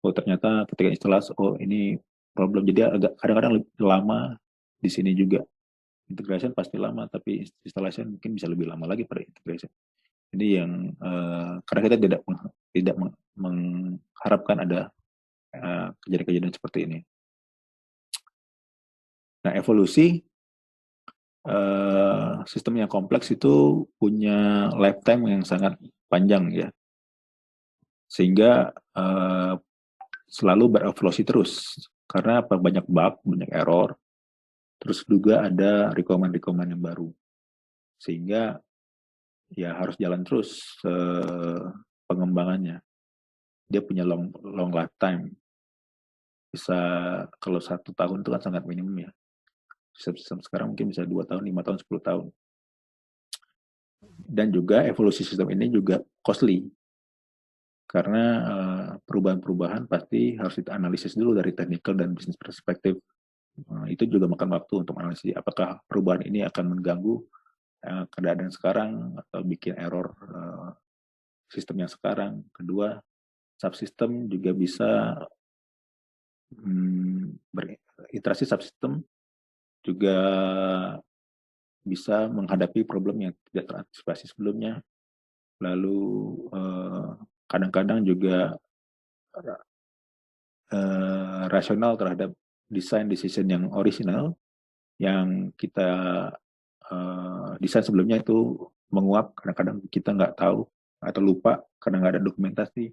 oh ternyata ketika instalasi, oh ini problem. Jadi agak kadang-kadang lama di sini juga. Integration pasti lama, tapi installation mungkin bisa lebih lama lagi pada integration. Jadi yang karena kita tidak mengharapkan ada kejadian-kejadian seperti ini. Nah, evolusi sistem yang kompleks itu punya lifetime yang sangat panjang ya, sehingga selalu berevolusi terus karena banyak bug, banyak error, terus juga ada requirement yang baru, sehingga ya harus jalan terus pengembangannya. Dia punya long lifetime. Bisa kalau 1 tahun itu kan sangat minimum ya. Sistem sekarang mungkin bisa 2 tahun, 5 tahun, 10 tahun. Dan juga evolusi sistem ini juga costly. Karena perubahan-perubahan pasti harus kita analisis dulu dari technical dan bisnis perspektif. Itu juga makan waktu untuk analisis apakah perubahan ini akan mengganggu keadaan sekarang atau bikin error sistem yang sekarang. Kedua, subsistem juga bisa berinteraksi, subsistem juga bisa menghadapi problem yang tidak terantisipasi sebelumnya. Lalu kadang-kadang juga rasional terhadap desain decision yang original yang kita desain sebelumnya itu menguap, kadang-kadang kita nggak tahu atau lupa karena nggak ada dokumentasi.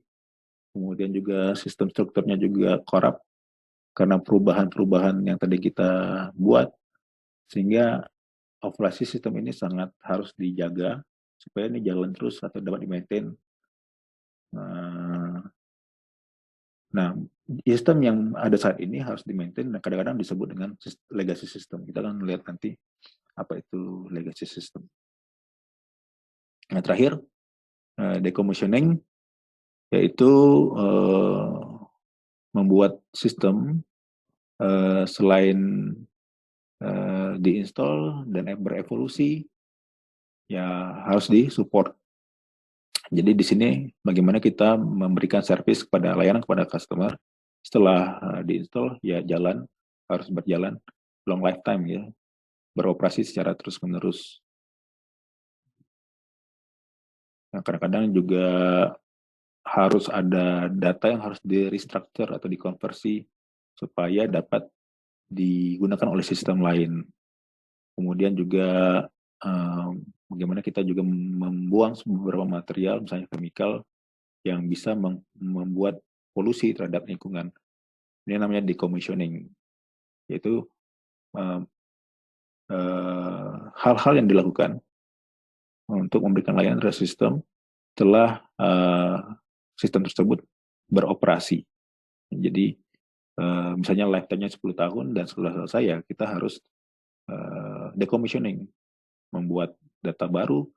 Kemudian juga sistem strukturnya juga korup karena perubahan-perubahan yang tadi kita buat, sehingga operasi sistem ini sangat harus dijaga supaya ini jalan terus atau dapat di-maintain. Nah, sistem yang ada saat ini harus di-maintain dan kadang-kadang disebut dengan legacy system. Kita akan lihat nanti apa itu legacy system. Nah, terakhir, decommissioning, yaitu membuat sistem selain diinstal dan berevolusi, ya harus disupport. Jadi di sini bagaimana kita memberikan service kepada layanan kepada customer setelah diinstal ya jalan, harus berjalan long lifetime ya. beroperasi secara terus-menerus. Nah, kadang-kadang juga harus ada data yang harus di-restructure atau dikonversi supaya dapat digunakan oleh sistem lain. Kemudian juga bagaimana kita juga membuang beberapa material, misalnya chemical, yang bisa membuat polusi terhadap lingkungan. Ini namanya decommissioning, yaitu hal-hal yang dilakukan untuk memberikan layanan terhadap sistem setelah sistem tersebut beroperasi. Jadi misalnya lifetime-nya 10 tahun dan setelah selesai ya kita harus decommissioning, membuat data baru,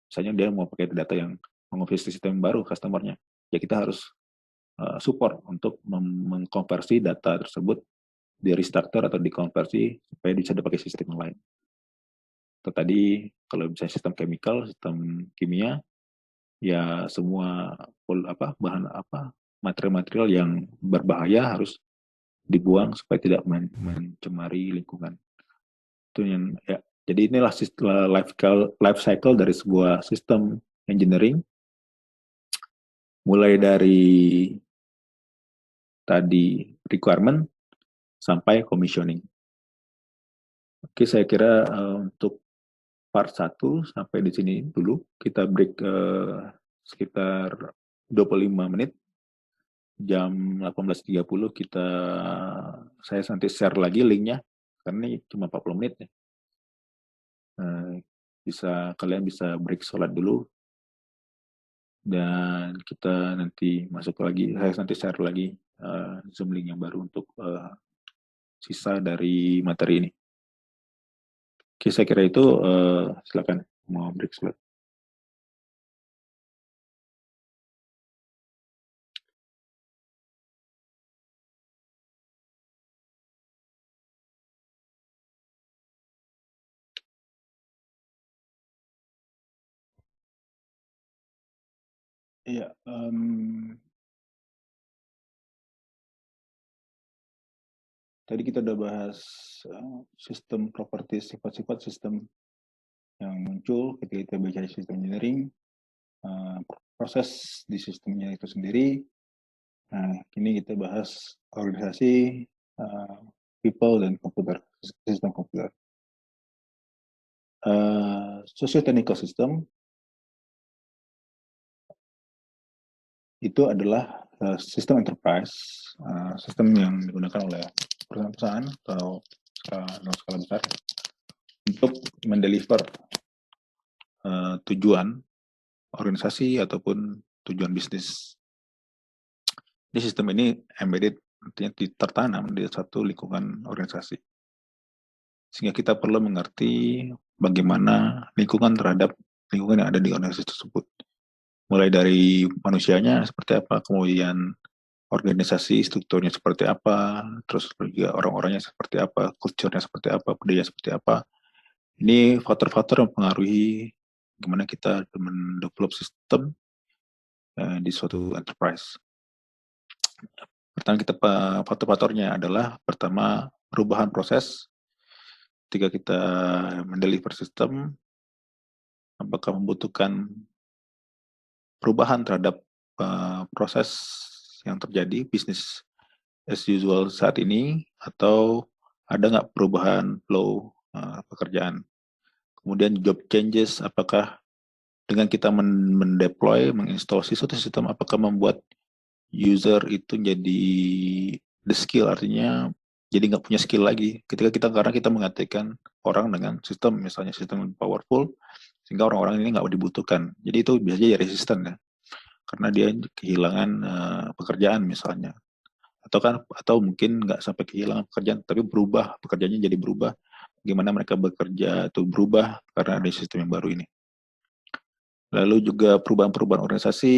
misalnya dia mau pakai data yang mengonversi sistem baru customer-nya, ya kita harus support untuk mengkonversi data tersebut di restarter atau dikonversi supaya bisa dipakai sistem yang lain. Itu tadi kalau misalnya sistem chemical, sistem kimia, ya semua bahan material-material yang berbahaya harus dibuang supaya tidak mencemari lingkungan. Itu yang ya. Jadi inilah life cycle dari sebuah sistem engineering, mulai dari tadi requirement sampai commissioning. Oke, saya kira untuk part 1 sampai di sini dulu. Kita break sekitar 25 menit. Jam 18.30 saya nanti share lagi linknya, karena ini cuma 40 menit ya. Kalian bisa break sholat dulu, dan kita nanti masuk lagi, saya nanti share lagi Zoom link yang baru untuk sisa dari materi ini. Oke, saya kira itu silakan mau break sholat. Iya, tadi kita udah bahas sistem properti, sifat-sifat sistem yang muncul ketika kita bicara sistem engineering, proses di sistemnya itu sendiri. Nah, kini kita bahas organisasi, people, dan komputer, sistem komputer. Socio-technical system itu adalah sistem enterprise, sistem yang digunakan oleh perusahaan-perusahaan atau skala besar untuk mendeliver tujuan organisasi ataupun tujuan bisnis. Di sistem ini embedded, artinya tertanam di satu lingkungan organisasi. Sehingga kita perlu mengerti bagaimana lingkungan terhadap lingkungan yang ada di organisasi tersebut. Mulai dari manusianya seperti apa, kemudian organisasi strukturnya seperti apa, terus juga orang-orangnya seperti apa, culture-nya seperti apa, budaya seperti apa. Ini faktor-faktor yang mempengaruhi bagaimana kita mendevelop sistem di suatu enterprise. Pertama, faktor-faktornya adalah pertama perubahan proses. Ketika kita mendeliver sistem, apakah membutuhkan perubahan terhadap proses yang terjadi bisnis as usual saat ini, atau ada nggak perubahan flow pekerjaan. Kemudian job changes, apakah dengan kita mendeploy, menginstalasi suatu sistem, apakah membuat user itu jadi the skill, artinya jadi nggak punya skill lagi. Karena kita menggantikan orang dengan sistem, misalnya sistem yang powerful, sehingga orang-orang ini nggak dibutuhkan. Jadi itu bisa jadi resisten ya, karena dia kehilangan pekerjaan misalnya. Atau mungkin nggak sampai kehilangan pekerjaan, tapi pekerjaannya jadi berubah. Gimana mereka bekerja itu berubah karena ada sistem yang baru ini. Lalu juga perubahan-perubahan organisasi.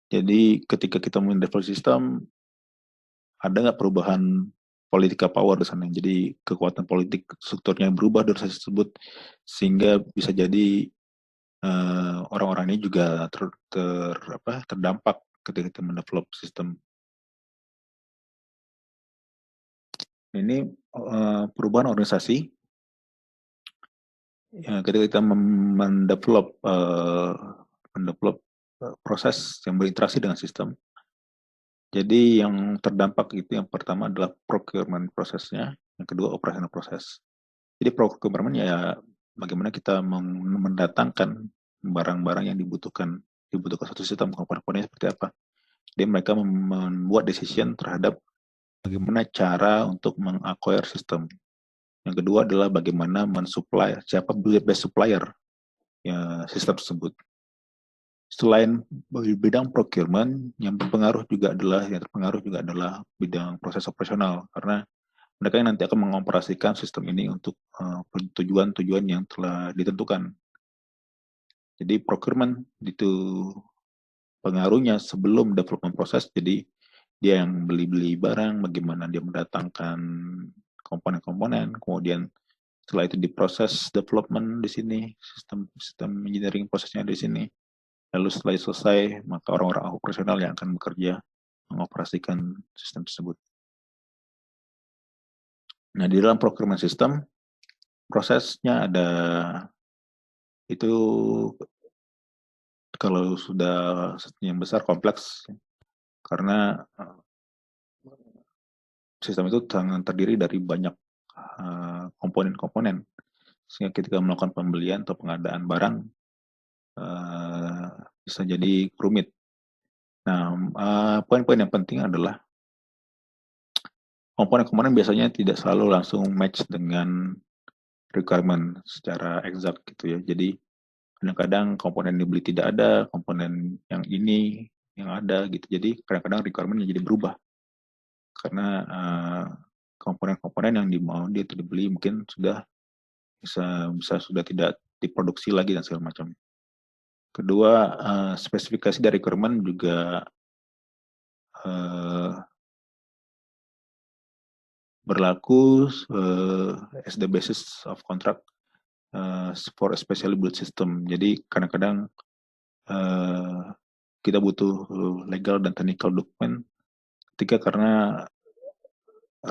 Jadi ketika kita mendevelop sistem, ada nggak perubahan political power di sana? Jadi kekuatan politik strukturnya yang berubah dari organisasi tersebut, sehingga bisa jadi orang-orang ini juga terdampak ketika kita mendevelop sistem. Ini perubahan organisasi ya, ketika kita mendevelop proses yang berinteraksi dengan sistem. Jadi yang terdampak itu yang pertama adalah procurement prosesnya, yang kedua operational proses. Jadi procurement ya bagaimana kita mendatangkan barang-barang yang dibutuhkan satu sistem, komponen-komponennya seperti apa. Jadi mereka membuat decision terhadap bagaimana cara untuk meng-acquire sistem. Yang kedua adalah bagaimana mensupply, siapa best supplier ya, sistem tersebut. Selain bidang procurement, yang terpengaruh juga adalah bidang proses operasional, karena mereka yang nanti akan mengoperasikan sistem ini untuk tujuan-tujuan yang telah ditentukan. Jadi procurement itu pengaruhnya sebelum development proses, jadi dia yang beli-beli barang, bagaimana dia mendatangkan komponen-komponen, kemudian setelah itu diproses development di sini, sistem engineering prosesnya di sini. Lalu setelah selesai, maka orang-orang operasional yang akan bekerja mengoperasikan sistem tersebut. Nah, di dalam procurement system, prosesnya ada itu kalau sudah yang besar kompleks, karena sistem itu terdiri dari banyak komponen-komponen, sehingga ketika melakukan pembelian atau pengadaan barang bisa jadi rumit. Nah, poin-poin yang penting adalah komponen-komponen biasanya tidak selalu langsung match dengan requirement secara exact gitu ya. Jadi kadang-kadang komponen yang dibeli tidak ada, komponen yang ini yang ada gitu. Jadi kadang-kadang requirement jadi berubah karena komponen-komponen yang dimau dia dibeli mungkin sudah bisa sudah tidak diproduksi lagi dan segala macam. Kedua, spesifikasi dari requirement juga berlaku as the basis of contract for a specially built system. Jadi kadang-kadang kita butuh legal dan technical document ketika karena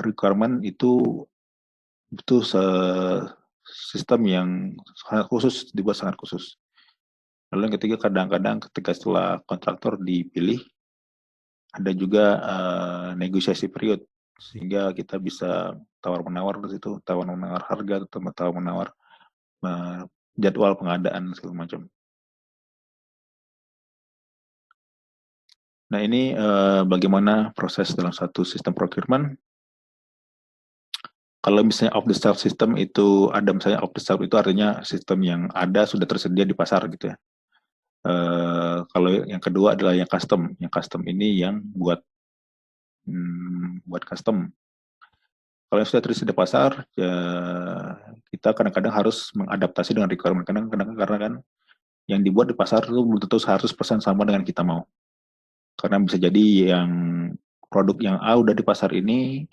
requirement itu butuh sistem yang sangat khusus, dibuat sangat khusus. Lalu yang ketiga kadang-kadang ketika setelah kontraktor dipilih ada juga negosiasi period sehingga kita bisa tawar-menawar di situ, tawar-menawar harga atau tawar-menawar jadwal pengadaan segala macam. Nah ini bagaimana proses dalam satu sistem procurement. Kalau misalnya off the shelf system itu ada, misalnya off the shelf itu artinya sistem yang ada sudah tersedia di pasar gitu ya. Kalau yang kedua adalah yang custom. Yang custom ini yang buat custom. Kalau yang sudah tersedia di pasar, ya, kita kadang-kadang harus mengadaptasi dengan requirement. Kadang-kadang karena kan yang dibuat di pasar itu belum tentu 100% sama dengan kita mau. Karena bisa jadi yang produk yang A udah di pasar ini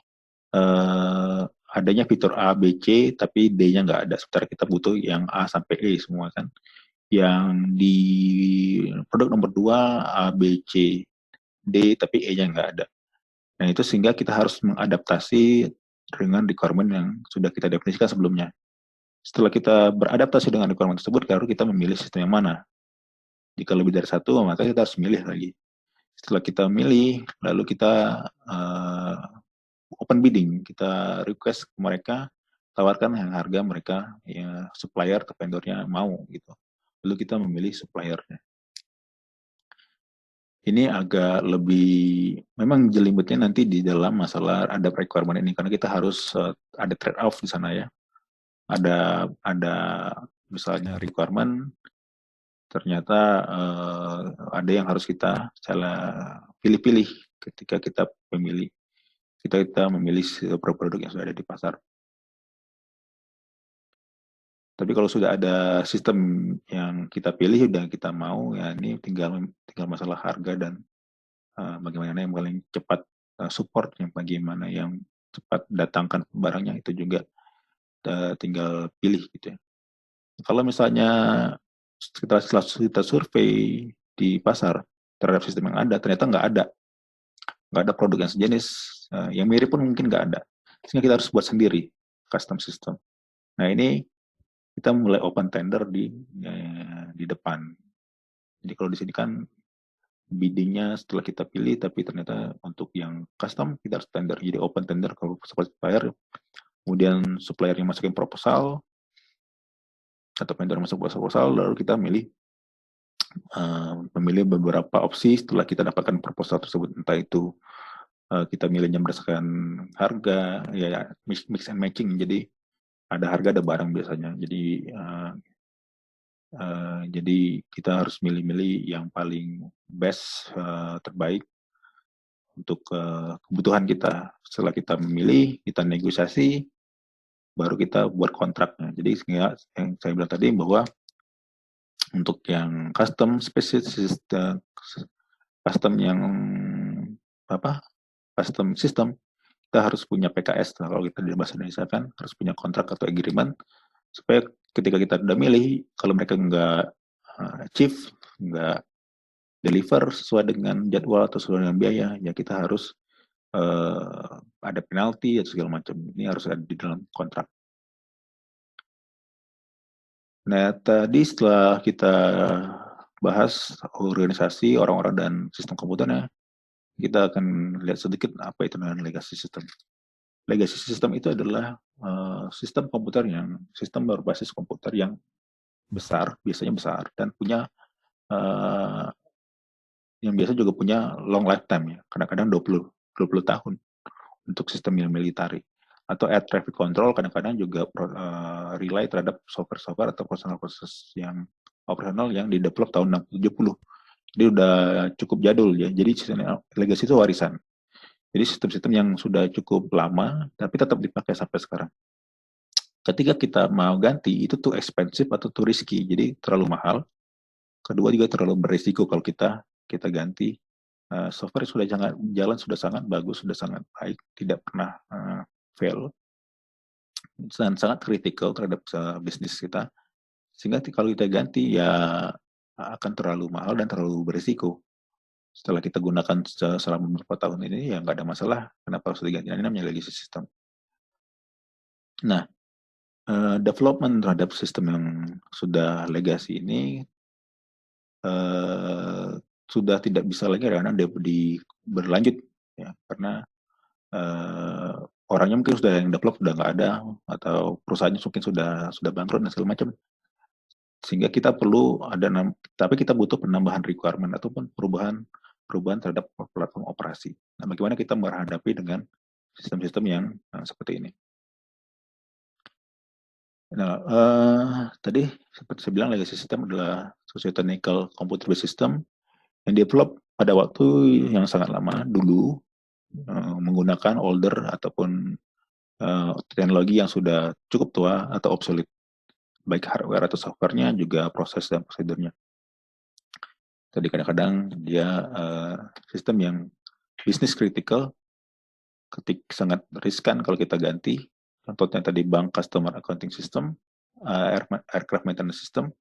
adanya fitur A, B, C, tapi D-nya nggak ada. Sementara kita butuh yang A sampai E semua kan. Yang di produk nomor 2 A, B, C, D, tapi E-nya nggak ada. Nah itu sehingga kita harus mengadaptasi dengan requirement yang sudah kita definisikan sebelumnya. Setelah kita beradaptasi dengan requirement tersebut, baru kita memilih sistem yang mana. Jika lebih dari satu, maka kita harus milih lagi. Setelah kita milih, lalu kita open bidding, kita request ke mereka, tawarkan yang harga mereka, ya, supplier atau vendornya mau gitu. Lalu kita memilih suppliernya. Ini agak lebih, memang jelimetnya nanti di dalam masalah ada requirement ini, karena kita harus ada trade off di sana ya. Ada misalnya requirement, ternyata ada yang harus kita pilih-pilih ketika kita memilih produk-produk yang sudah ada di pasar. Tapi kalau sudah ada sistem yang kita pilih, udah kita mau, ya ini tinggal masalah harga dan bagaimana yang paling cepat support, yang bagaimana yang cepat datangkan barangnya, itu juga tinggal pilih gitu ya. Kalau misalnya setelah kita survei di pasar terhadap sistem yang ada, ternyata nggak ada produk yang sejenis, yang mirip pun mungkin nggak ada. sehingga kita harus buat sendiri custom system. Nah ini kita mulai open tender di depan. Jadi kalau di sini kan biddingnya setelah kita pilih, tapi ternyata untuk yang custom kita harus tender. Jadi open tender kalau supplier, kemudian supplier yang masukin proposal atau vendor masuk proposal, lalu kita memilih beberapa opsi setelah kita dapatkan proposal tersebut, entah itu kita milihnya berdasarkan harga, ya mix and matching. Jadi ada harga ada barang biasanya. Jadi kita harus milih-milih yang paling best, terbaik untuk kebutuhan kita. Setelah kita memilih, kita negosiasi, baru kita buat kontraknya. Jadi yang saya bilang tadi bahwa untuk yang custom yang custom system, kita harus punya PKS. Nah, kalau kita di bahasa Indonesia kan harus punya kontrak atau agreement, supaya ketika kita udah milih, kalau mereka nggak achieve, nggak deliver sesuai dengan jadwal atau sesuai dengan biaya, ya kita harus ada penalti atau segala macam. Ini harus ada di dalam kontrak. Nah, tadi setelah kita bahas organisasi, orang-orang, dan sistem komputernya, kita akan lihat sedikit apa itu dengan legacy system. Legacy system itu adalah sistem berbasis komputer yang besar, biasanya besar, dan punya yang biasa juga punya long lifetime, ya, kadang-kadang 20 tahun untuk sistem yang military. Atau air traffic control kadang-kadang juga rely terhadap software atau proses yang operasional yang di-develop tahun 60-70. Jadi udah cukup jadul ya. Jadi legacy itu warisan. Jadi sistem-sistem yang sudah cukup lama tapi tetap dipakai sampai sekarang. Ketika kita mau ganti, itu tuh expensive atau too risky. Jadi terlalu mahal. Kedua juga terlalu berisiko kalau kita ganti. Software sudah sudah sangat bagus, sudah sangat baik, tidak pernah fail, dan sangat kritikal terhadap bisnis kita. Sehingga kalau kita ganti ya akan terlalu mahal dan terlalu berisiko. Setelah kita gunakan selama beberapa tahun ini, ya nggak ada masalah. Kenapa harus diganti? Ini namanya legacy system. Nah, development terhadap sistem yang sudah legacy ini sudah tidak bisa lagi karena berlanjut, ya, karena orangnya mungkin sudah yang develop sudah nggak ada, atau perusahaannya mungkin sudah bangkrut dan segala macam. Sehingga kita perlu tapi kita butuh penambahan requirement ataupun perubahan terhadap platform operasi. Nah, bagaimana kita menghadapi dengan sistem-sistem yang seperti ini? Nah, tadi seperti saya bilang, legacy system adalah socio-technical computer based system yang develop pada waktu yang sangat lama dulu, menggunakan older ataupun teknologi yang sudah cukup tua atau obsolete, baik hardware atau softwarenya, juga proses dan prosedurnya. Jadi kadang-kadang dia sistem yang business critical, sangat riskan kalau kita ganti. Contohnya tadi bank customer accounting system, aircraft maintenance system,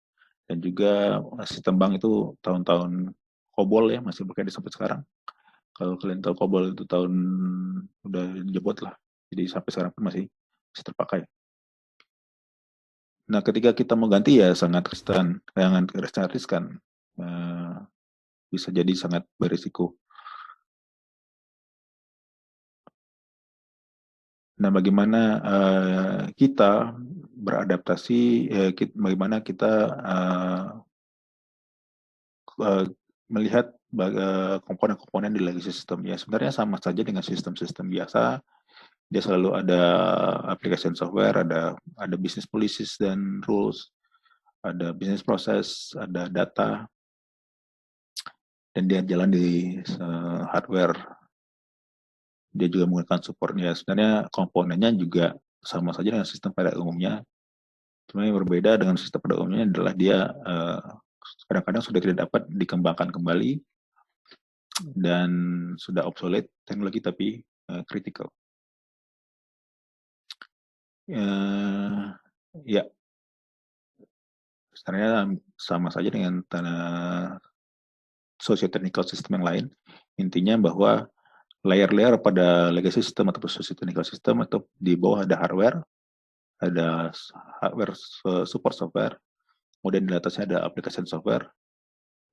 dan juga sistem bank itu tahun-tahun COBOL ya, masih pakai sampai sekarang. Kalau kalian tahu COBOL itu tahun udah jebot lah, jadi sampai sekarang pun masih terpakai. Nah, ketika kita mau ganti ya sangat riskan, bisa jadi sangat berisiko. Nah, bagaimana kita beradaptasi, bagaimana kita melihat komponen-komponen di legacy system. Ya, sebenarnya sama saja dengan sistem-sistem biasa. Dia selalu ada application software, ada business policies dan rules, ada business process, ada data, dan dia jalan di hardware. Dia juga menggunakan supportnya. Sebenarnya komponennya juga sama saja dengan sistem pada umumnya. Cuma yang berbeda dengan sistem pada umumnya adalah dia kadang-kadang sudah tidak dapat dikembangkan kembali dan sudah obsolete teknologi, tapi kritikal. Ya, sebenarnya sama saja dengan socio-technical system yang lain. Intinya bahwa layer-layer pada legacy system atau technical system, atau di bawah ada hardware, ada hardware support software, kemudian di atasnya ada application software,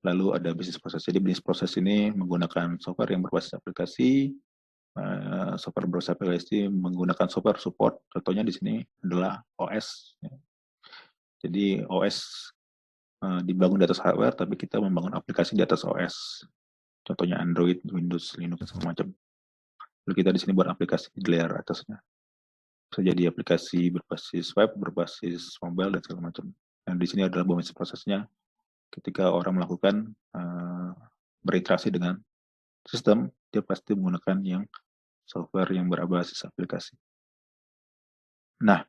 lalu ada business process. Jadi business process ini menggunakan software yang berbasis aplikasi, software berbasis aplikasi menggunakan software support. Contohnya di sini adalah OS. Jadi OS dibangun di atas hardware, tapi kita membangun aplikasi di atas OS. Contohnya Android, Windows, Linux, segala macam. Lalu kita di sini buat aplikasi di layer atasnya. Bisa jadi aplikasi berbasis web, berbasis mobile, dan segala macam. Dan di sini adalah business prosesnya. Ketika orang melakukan berinteraksi dengan sistem, dia pasti menggunakan yang software yang berbasis aplikasi. Nah,